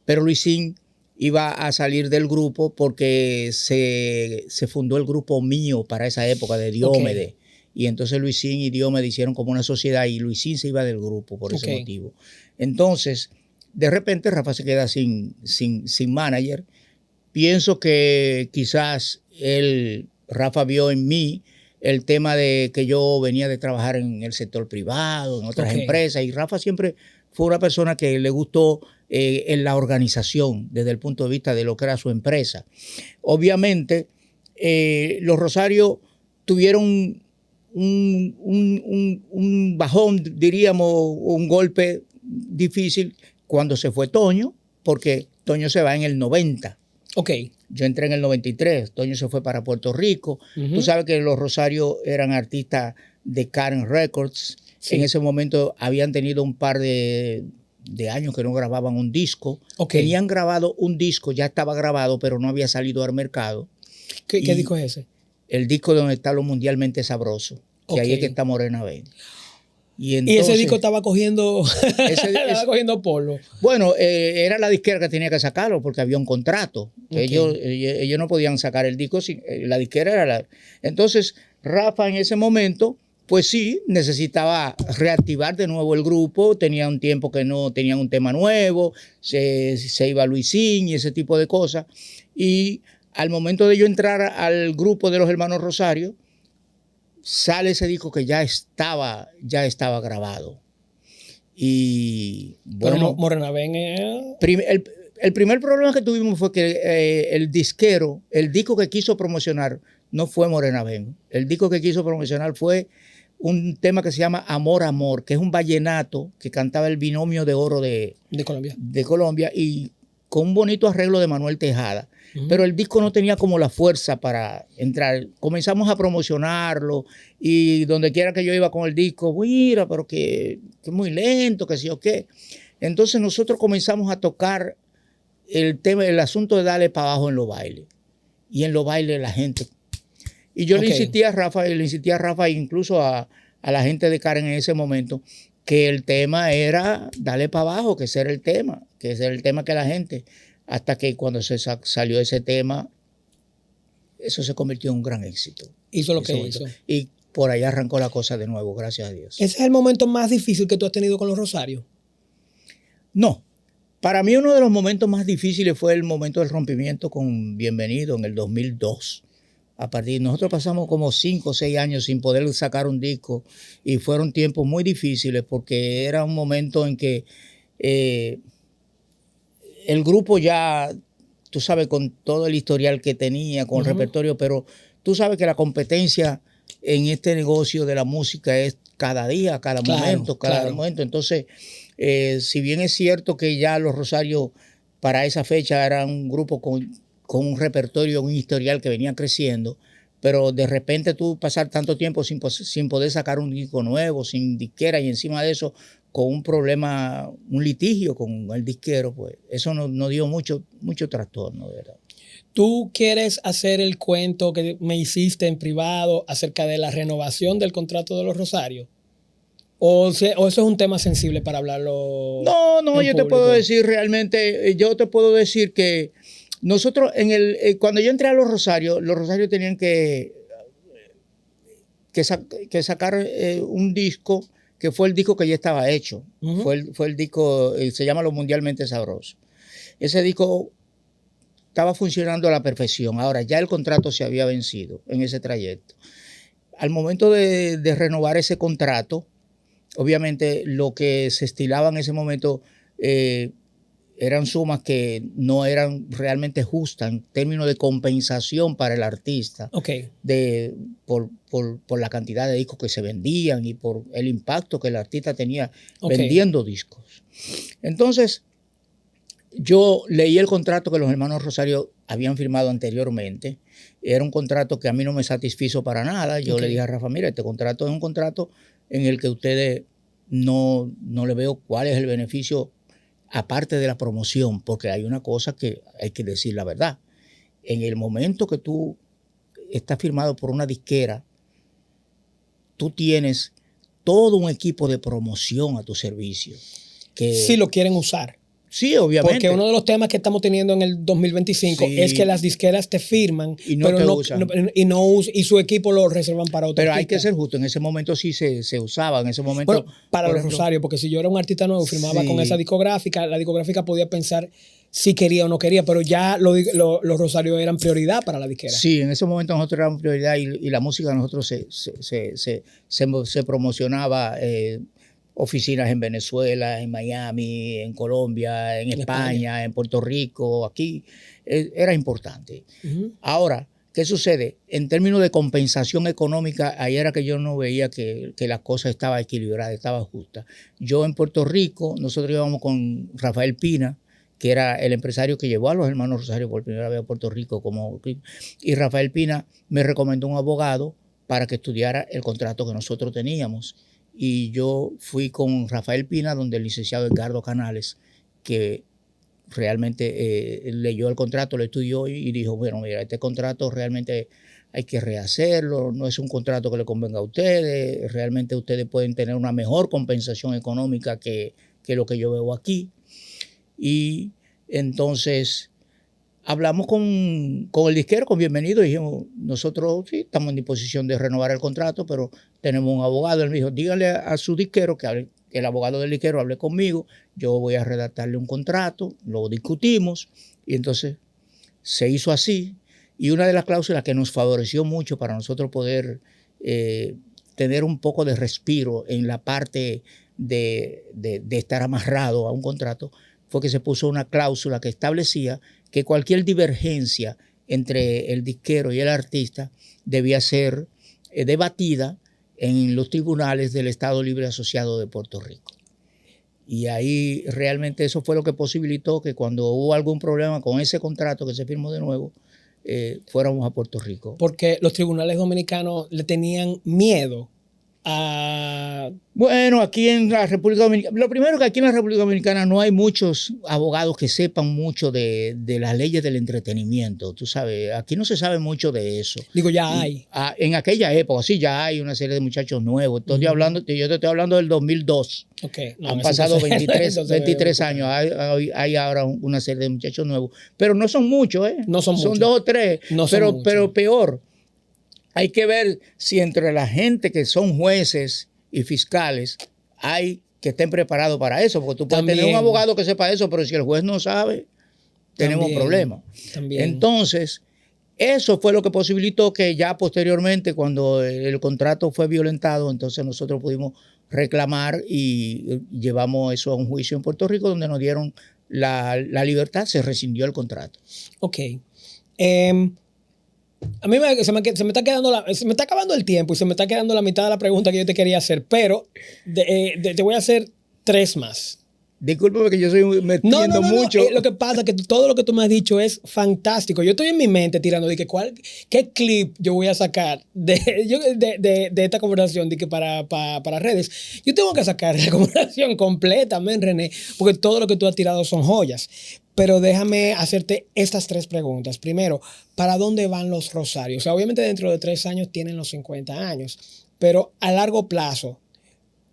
pero Luisín iba a salir del grupo porque se fundó el grupo mío para esa época de Diómedes. Okay. Y entonces Luisín y Diómedes hicieron como una sociedad y Luisín se iba del grupo por ese motivo. Entonces, de repente Rafa se queda sin manager. Pienso que quizás Rafa vio en mí el tema de que yo venía de trabajar en el sector privado, en otras empresas, y Rafa siempre fue una persona que le gustó en la organización desde el punto de vista de lo que era su empresa. Obviamente, los Rosarios tuvieron un bajón, diríamos, un golpe difícil cuando se fue Toño, porque Toño se va en el 90. Okay. Yo entré en el 93, Toño se fue para Puerto Rico. Tú sabes que los Rosarios eran artistas de Karen Records. En ese momento habían tenido un par de años que no grababan un disco. Okay. Tenían grabado un disco, ya estaba grabado, pero no había salido al mercado. ¿Qué disco es ese? El disco donde está Lo Mundialmente Sabroso, que ahí es que está Morena Ben. Y ese disco estaba cogiendo, estaba cogiendo polvo. Bueno, era la disquera que tenía que sacarlo porque había un contrato. Okay. Ellos no podían sacar el disco, la disquera era la... Entonces, Rafa en ese momento, pues sí, necesitaba reactivar de nuevo el grupo. Tenía un tiempo que no tenían un tema nuevo, se iba Luisín y ese tipo de cosas. Y al momento de yo entrar al grupo de los hermanos Rosario, sale ese disco que ya estaba grabado. Y bueno, pero Morena Ben el primer problema que tuvimos fue que el disquero, el disco que quiso promocionar no fue Morena Ben. El disco que quiso promocionar fue un tema que se llama Amor, Amor, que es un vallenato que cantaba el Binomio de Oro de Colombia y con un bonito arreglo de Manuel Tejada. Pero el disco no tenía como la fuerza para entrar. Comenzamos a promocionarlo y donde quiera que yo iba con el disco, mira, pero que es muy lento, que sí o qué. Entonces nosotros comenzamos a tocar el asunto de darle para abajo en los bailes. Y en los bailes la gente... Y yo le insistía a Rafa, incluso a la gente de Karen en ese momento, que el tema era darle para abajo, que ese era el tema, que la gente... Hasta que cuando se salió ese tema, eso se convirtió en un gran éxito. Hizo lo que hizo. Y por ahí arrancó la cosa de nuevo, gracias a Dios. ¿Ese es el momento más difícil que tú has tenido con los Rosarios? No. Para mí uno de los momentos más difíciles fue el momento del rompimiento con Bienvenido en el 2002. Nosotros pasamos como 5 o 6 años sin poder sacar un disco y fueron tiempos muy difíciles porque era un momento en que... el grupo ya, tú sabes, con todo el historial que tenía, con el repertorio, pero tú sabes que la competencia en este negocio de la música es cada día, cada momento. Entonces, si bien es cierto que ya los Rosarios para esa fecha eran un grupo con un repertorio, un historial que venía creciendo, pero de repente tú pasar tanto tiempo sin poder sacar un disco nuevo, sin disquera y encima de eso con un problema, un litigio con el disquero, pues eso nos dio mucho trastorno, ¿verdad? ¿Tú quieres hacer el cuento que me hiciste en privado acerca de la renovación del contrato de los Rosarios? ¿O eso es un tema sensible para hablarlo? No, yo te puedo decir realmente, que nosotros, cuando yo entré a los Rosarios tenían que sacar un disco que fue el disco que ya estaba hecho. Fue el disco, se llama Lo Mundialmente Sabroso. Ese disco estaba funcionando a la perfección. Ahora, ya el contrato se había vencido en ese trayecto. Al momento de renovar ese contrato, obviamente lo que se estilaba en ese momento eran sumas que no eran realmente justas en términos de compensación para el artista, por la cantidad de discos que se vendían y por el impacto que el artista tenía vendiendo discos. Entonces, yo leí el contrato que los hermanos Rosario habían firmado anteriormente. Era un contrato que a mí no me satisfizo para nada. Yo le dije a Rafa, mira, este contrato es un contrato en el que ustedes no le veo cuál es el beneficio aparte de la promoción, porque hay una cosa que hay que decir la verdad. En el momento que tú estás firmado por una disquera, tú tienes todo un equipo de promoción a tu servicio. Si lo quieren usar. Sí, obviamente. Porque uno de los temas que estamos teniendo en el 2025 es que las disqueras te firman y y su equipo lo reservan para otro. Pero hay que ser justo, en ese momento sí se usaba, en ese momento. Bueno, para los Rosarios, porque si yo era un artista nuevo, firmaba con esa discográfica, la discográfica podía pensar si quería o no quería, pero ya los Rosarios eran prioridad para la disquera. Sí, en ese momento nosotros éramos prioridad y la música de nosotros se promocionaba. Oficinas en Venezuela, en Miami, en Colombia, en España, en Puerto Rico, aquí. Era importante. Ahora, ¿qué sucede? En términos de compensación económica, ahí era que yo no veía que la cosa estaba equilibrada, estaba justa. Yo en Puerto Rico, nosotros íbamos con Rafael Pina, que era el empresario que llevó a los hermanos Rosario por primera vez a Puerto Rico. Y Rafael Pina me recomendó un abogado para que estudiara el contrato que nosotros teníamos. y yo fui con Rafael Pina, donde el licenciado Edgardo Canales, que realmente leyó el contrato, lo estudió y dijo, bueno, mira, este contrato realmente hay que rehacerlo, no es un contrato que le convenga a ustedes, realmente ustedes pueden tener una mejor compensación económica que lo que yo veo aquí. Y entonces hablamos con el disquero, con Bienvenido, y dijimos, nosotros sí estamos en disposición de renovar el contrato, pero tenemos un abogado. Él me dijo, dígale a su disquero que hable, que el abogado del disquero hable conmigo, yo voy a redactarle un contrato, lo discutimos, y entonces se hizo así. Y una de las cláusulas que nos favoreció mucho para nosotros poder tener un poco de respiro en la parte de estar amarrado a un contrato fue que se puso una cláusula que establecía que cualquier divergencia entre el disquero y el artista debía ser debatida en los tribunales del Estado Libre Asociado de Puerto Rico. Y ahí realmente eso fue lo que posibilitó que cuando hubo algún problema con ese contrato que se firmó de nuevo, fuéramos a Puerto Rico. Porque los tribunales dominicanos le tenían miedo a... Bueno, aquí en la República Dominicana, lo primero que aquí en la República Dominicana no hay muchos abogados que sepan mucho de las leyes del entretenimiento. Tú sabes, aquí no se sabe mucho de eso. Digo, ya hay. En aquella época, sí, ya hay una serie de muchachos nuevos. Yo te estoy hablando del 2002. Okay. No, han pasado 23 años. Hay ahora una serie de muchachos nuevos. Pero no son muchos, ¿eh? No son muchos. Son 2 o 3. No pero peor. Hay que ver si entre la gente que son jueces y fiscales hay que estén preparados para eso, porque tú puedes tener un abogado que sepa eso, pero si el juez no sabe, tenemos problemas. Entonces, eso fue lo que posibilitó que ya posteriormente, cuando el contrato fue violentado, entonces nosotros pudimos reclamar y llevamos eso a un juicio en Puerto Rico, donde nos dieron la libertad, se rescindió el contrato. Ok. A mí se me está acabando el tiempo y se me está quedando la mitad de la pregunta que yo te quería hacer, pero te voy a hacer 3 más. Discúlpame que yo soy metiendo mucho. Lo que pasa es que todo lo que tú me has dicho es fantástico. Yo estoy en mi mente tirando de que qué clip yo voy a sacar de esta conversación de que para redes. Yo tengo que sacar la conversación completa, René, porque todo lo que tú has tirado son joyas. Pero déjame hacerte estas 3 preguntas. Primero, ¿para dónde van los Rosarios? O sea, obviamente dentro de 3 años tienen los 50 años, pero a largo plazo,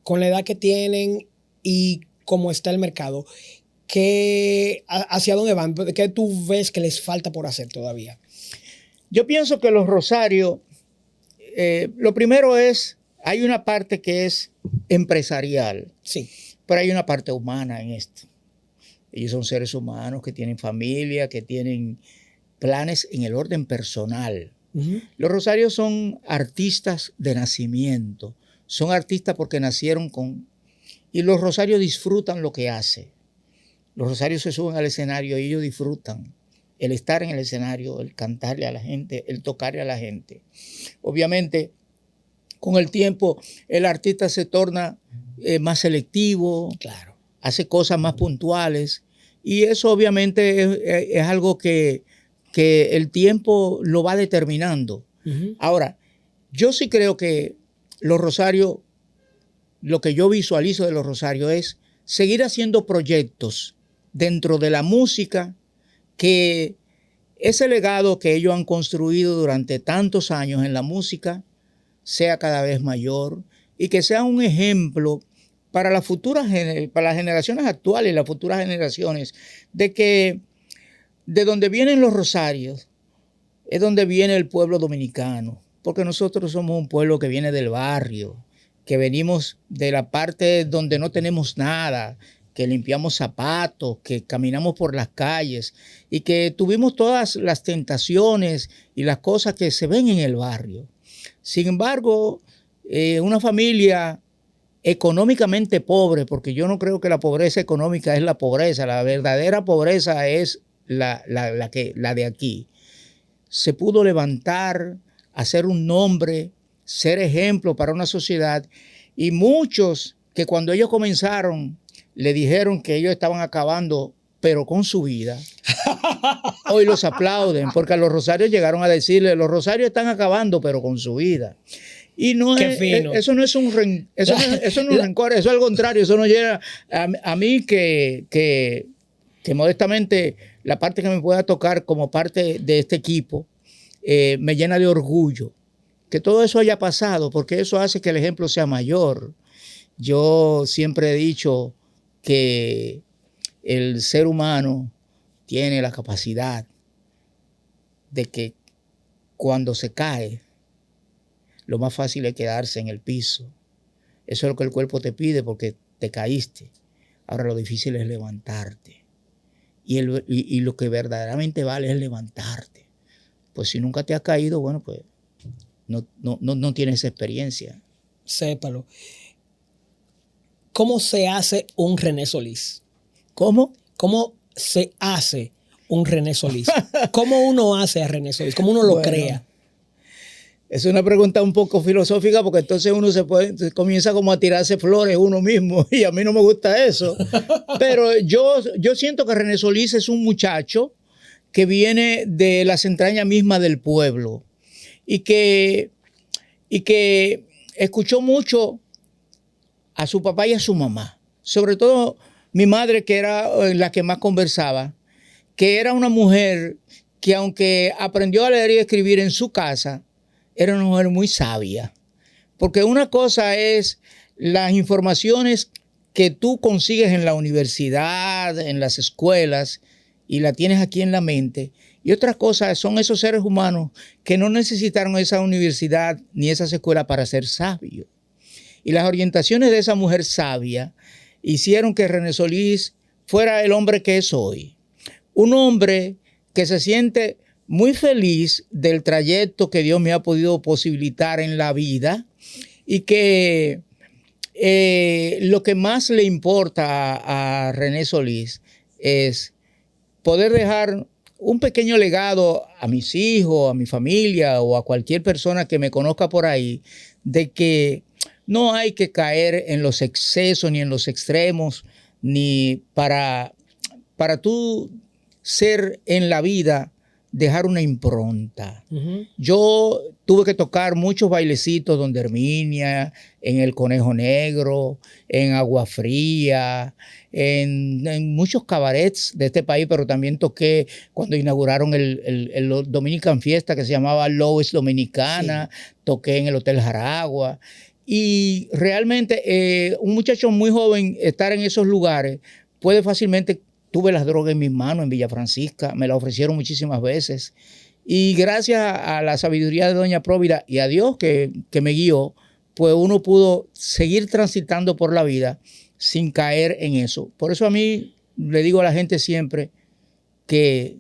con la edad que tienen y cómo está el mercado, ¿hacia dónde van? ¿Qué tú ves que les falta por hacer todavía? Yo pienso que los Rosarios, lo primero es, hay una parte que es empresarial, sí, pero hay una parte humana en esto. Ellos son seres humanos que tienen familia, que tienen planes en el orden personal. Uh-huh. Los Rosarios son artistas de nacimiento. Son artistas porque nacieron con... Y los Rosarios disfrutan lo que hacen. Los Rosarios se suben al escenario y ellos disfrutan el estar en el escenario, el cantarle a la gente, el tocarle a la gente. Obviamente, con el tiempo, el artista se torna más selectivo. Claro. Hace cosas más puntuales y eso obviamente es algo que el tiempo lo va determinando. Uh-huh. Ahora, yo sí creo que los Rosarios, lo que yo visualizo de los Rosarios es seguir haciendo proyectos dentro de la música, que ese legado que ellos han construido durante tantos años en la música sea cada vez mayor y que sea un ejemplo para las generaciones actuales y las futuras generaciones, de que de donde vienen los Rosarios es donde viene el pueblo dominicano, porque nosotros somos un pueblo que viene del barrio, que venimos de la parte donde no tenemos nada, que limpiamos zapatos, que caminamos por las calles y que tuvimos todas las tentaciones y las cosas que se ven en el barrio. Sin embargo, una familia económicamente pobre, porque yo no creo que la pobreza económica es la pobreza, la verdadera pobreza es la de aquí. Se pudo levantar, hacer un nombre, ser ejemplo para una sociedad, y muchos que cuando ellos comenzaron le dijeron que ellos estaban acabando, pero con su vida, hoy los aplauden, porque a los Rosarios llegaron a decirle, los Rosarios están acabando, pero con su vida. Y no Qué fino. eso no es un eso no es un rencor, eso al contrario, eso no llega a mí que modestamente la parte que me pueda tocar como parte de este equipo me llena de orgullo. Que todo eso haya pasado, porque eso hace que el ejemplo sea mayor. Yo siempre he dicho que el ser humano tiene la capacidad de que cuando se cae, lo más fácil es quedarse en el piso. Eso es lo que el cuerpo te pide porque te caíste. Ahora lo difícil es levantarte. Y lo que verdaderamente vale es levantarte. Pues si nunca te has caído, bueno, pues no tienes experiencia. Sépalo. ¿Cómo se hace un René Solís? ¿Cómo? ¿Cómo se hace un René Solís? ¿Cómo uno hace a René Solís? ¿Cómo uno lo crea? Es una pregunta un poco filosófica porque entonces uno se comienza como a tirarse flores uno mismo y a mí no me gusta eso. Pero yo siento que René Solís es un muchacho que viene de las entrañas mismas del pueblo y que escuchó mucho a su papá y a su mamá. Sobre todo mi madre, que era la que más conversaba, que era una mujer que aunque aprendió a leer y escribir en su casa, era una mujer muy sabia. Porque una cosa es las informaciones que tú consigues en la universidad, en las escuelas, y la tienes aquí en la mente. Y otra cosa son esos seres humanos que no necesitaron esa universidad ni esas escuelas para ser sabios. Y las orientaciones de esa mujer sabia hicieron que René Solís fuera el hombre que es hoy. Un hombre que se siente muy feliz del trayecto que Dios me ha podido posibilitar en la vida y que lo que más le importa a René Solís es poder dejar un pequeño legado a mis hijos, a mi familia o a cualquier persona que me conozca por ahí, de que no hay que caer en los excesos ni en los extremos, ni para tú ser en la vida, dejar una impronta. Yo tuve que tocar muchos bailecitos donde Herminia, en el Conejo Negro, en Agua Fría, en muchos cabarets de este país, pero también toqué cuando inauguraron el Dominican Fiesta que se llamaba Lois Dominicana, sí. Toqué en el Hotel Jaragua. Y realmente un muchacho muy joven estar en esos lugares puede fácilmente. Tuve las drogas en mis manos en Villa Francisca, me la ofrecieron muchísimas veces. Y gracias a la sabiduría de Doña Próvida y a Dios que me guió, pues uno pudo seguir transitando por la vida sin caer en eso. Por eso a mí le digo a la gente siempre que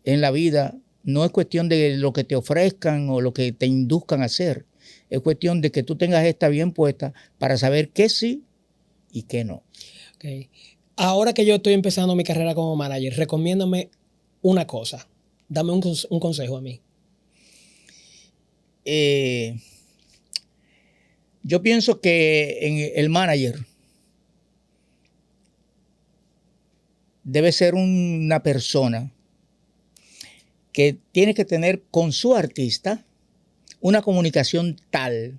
en la vida no es cuestión de lo que te ofrezcan o lo que te induzcan a hacer. Es cuestión de que tú tengas esta bien puesta para saber qué sí y qué no. Okay. Ahora que yo estoy empezando mi carrera como manager, recomiéndame una cosa. Dame un consejo a mí. Yo pienso que el manager debe ser una persona que tiene que tener con su artista una comunicación tal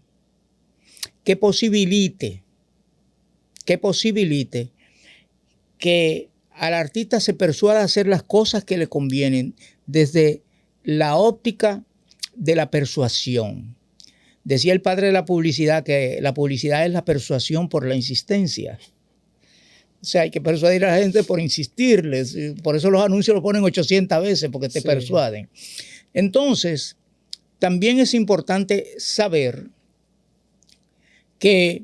que posibilite que al artista se persuada a hacer las cosas que le convienen desde la óptica de la persuasión. Decía el padre de la publicidad que la publicidad es la persuasión por la insistencia. O sea, hay que persuadir a la gente por insistirles. Por eso los anuncios los ponen 800 veces, porque te persuaden. Entonces, también es importante saber que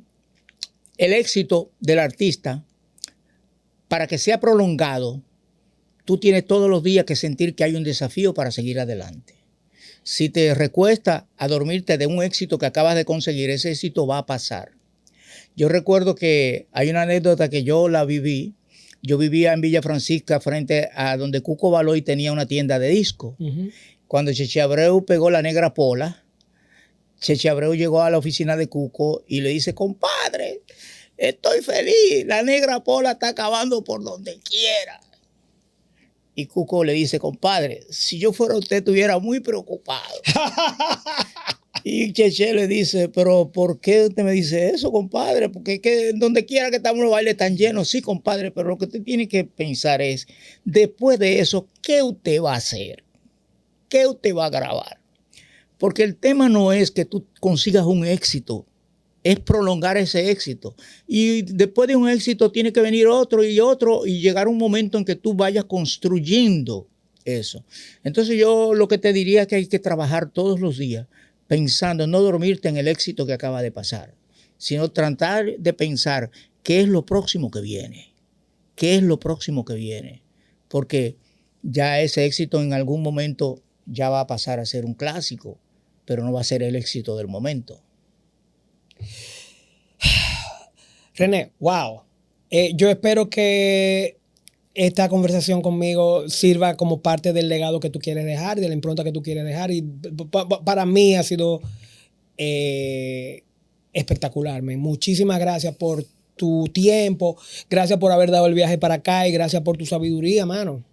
el éxito del artista, para que sea prolongado, tú tienes todos los días que sentir que hay un desafío para seguir adelante. Si te recuesta a dormirte de un éxito que acabas de conseguir, ese éxito va a pasar. Yo recuerdo que hay una anécdota que yo la viví. Yo vivía en Villa Francisca frente a donde Cuco Baloy tenía una tienda de disco. Cuando Cheche Abreu pegó La Negra Pola, Cheche Abreu llegó a la oficina de Cuco y le dice: compadre, estoy feliz, La Negra Pola está acabando por donde quiera. Y Cuco le dice: compadre, si yo fuera usted estuviera muy preocupado. Y Cheche le dice, pero ¿por qué usted me dice eso, compadre? Porque es que donde quiera que estamos los bailes están llenos. Sí, compadre, pero lo que usted tiene que pensar es, después de eso, ¿qué usted va a hacer? ¿Qué usted va a grabar? Porque el tema no es que tú consigas un éxito, es prolongar ese éxito. Y después de un éxito tiene que venir otro y llegar un momento en que tú vayas construyendo eso. Entonces yo lo que te diría es que hay que trabajar todos los días pensando, no dormirte en el éxito que acaba de pasar, sino tratar de pensar qué es lo próximo que viene, qué es lo próximo que viene, porque ya ese éxito en algún momento ya va a pasar a ser un clásico, pero no va a ser el éxito del momento. René, wow. Yo espero que esta conversación conmigo sirva como parte del legado que tú quieres dejar, de la impronta que tú quieres dejar. Y para mí ha sido espectacular. Muchísimas gracias por tu tiempo, gracias por haber dado el viaje para acá y gracias por tu sabiduría, mano.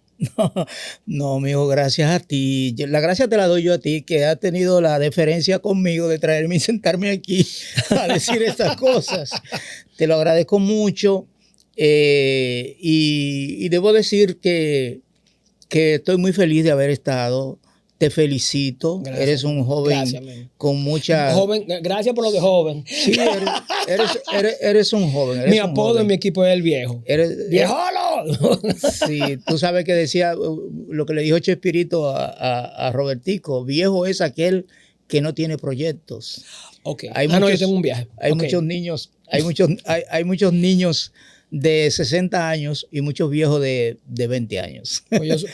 No, mijo, gracias a ti. La gracia te la doy yo a ti, que has tenido la deferencia conmigo de traerme y sentarme aquí a decir estas cosas. Te lo agradezco mucho. Y debo decir que estoy muy feliz de haber estado. Te felicito. Gracias. Eres un joven con mucha... Gracias por lo de joven. Sí, eres un joven. Mi apodo en mi equipo es el viejo. ¡Viejolo! Sí, tú sabes que decía lo que le dijo Chespirito a Robertico. Viejo es aquel que no tiene proyectos. Okay. No, yo tengo un viaje. Hay muchos niños, hay muchos niños de 60 años y muchos viejos de 20 años.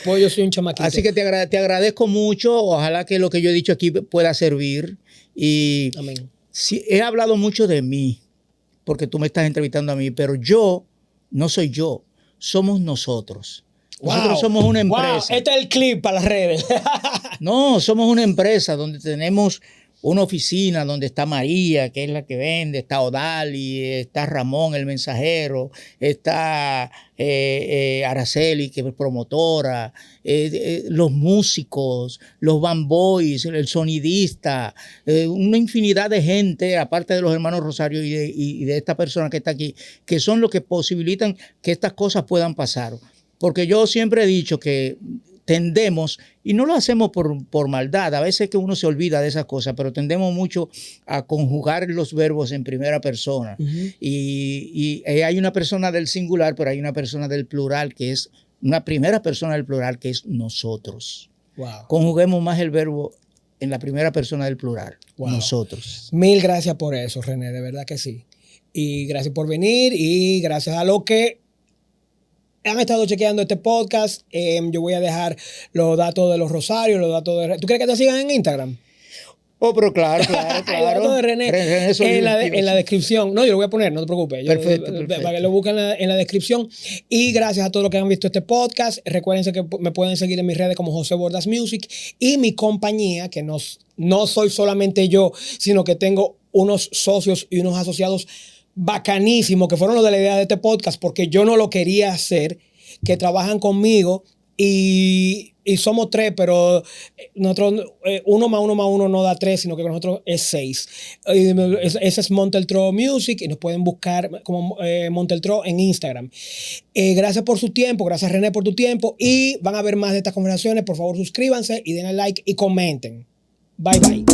Pues yo soy un chamaquito. Así que te agradezco mucho. Ojalá que lo que yo he dicho aquí pueda servir. Y amén. Sí, he hablado mucho de mí, porque tú me estás entrevistando a mí, pero yo no soy yo, somos nosotros. Nosotros somos una empresa. Wow, este es el clip para las redes. No, somos una empresa donde tenemos una oficina donde está María, que es la que vende, está Odali, está Ramón, el mensajero, está Araceli, que es promotora, los músicos, los bamboys, el sonidista, una infinidad de gente, aparte de los hermanos Rosario y de esta persona que está aquí, que son los que posibilitan que estas cosas puedan pasar. Porque yo siempre he dicho que tendemos, y no lo hacemos por maldad, a veces que uno se olvida de esas cosas, pero tendemos mucho a conjugar los verbos en primera persona. Y hay una persona del singular, pero hay una persona del plural, que es una primera persona del plural, que es nosotros. Wow. Conjuguemos más el verbo en la primera persona del plural, nosotros. Mil gracias por eso, René, de verdad que sí. Y gracias por venir y gracias a lo que han estado chequeando este podcast. Yo voy a dejar los datos de los Rosarios, los datos de... ¿Tú crees que te sigan en Instagram? Oh, pero claro. Los datos de René en la descripción. No, yo lo voy a poner, no te preocupes. Perfecto. Para que lo busquen en la descripción. Y gracias a todos los que han visto este podcast. Recuérdense que me pueden seguir en mis redes como José Bordas Music y mi compañía, que no soy solamente yo, sino que tengo unos socios y unos asociados bacanísimos que fueron los de la idea de este podcast, porque yo no lo quería hacer, que trabajan conmigo y somos 3, pero nosotros 1 más 1 más 1 no da 3, sino que con nosotros es 6. Ese es Monteltro Music y nos pueden buscar como Monteltro en Instagram. Gracias por su tiempo, gracias René por tu tiempo y van a ver más de estas conversaciones. Por favor suscríbanse y denle like y comenten. Bye bye.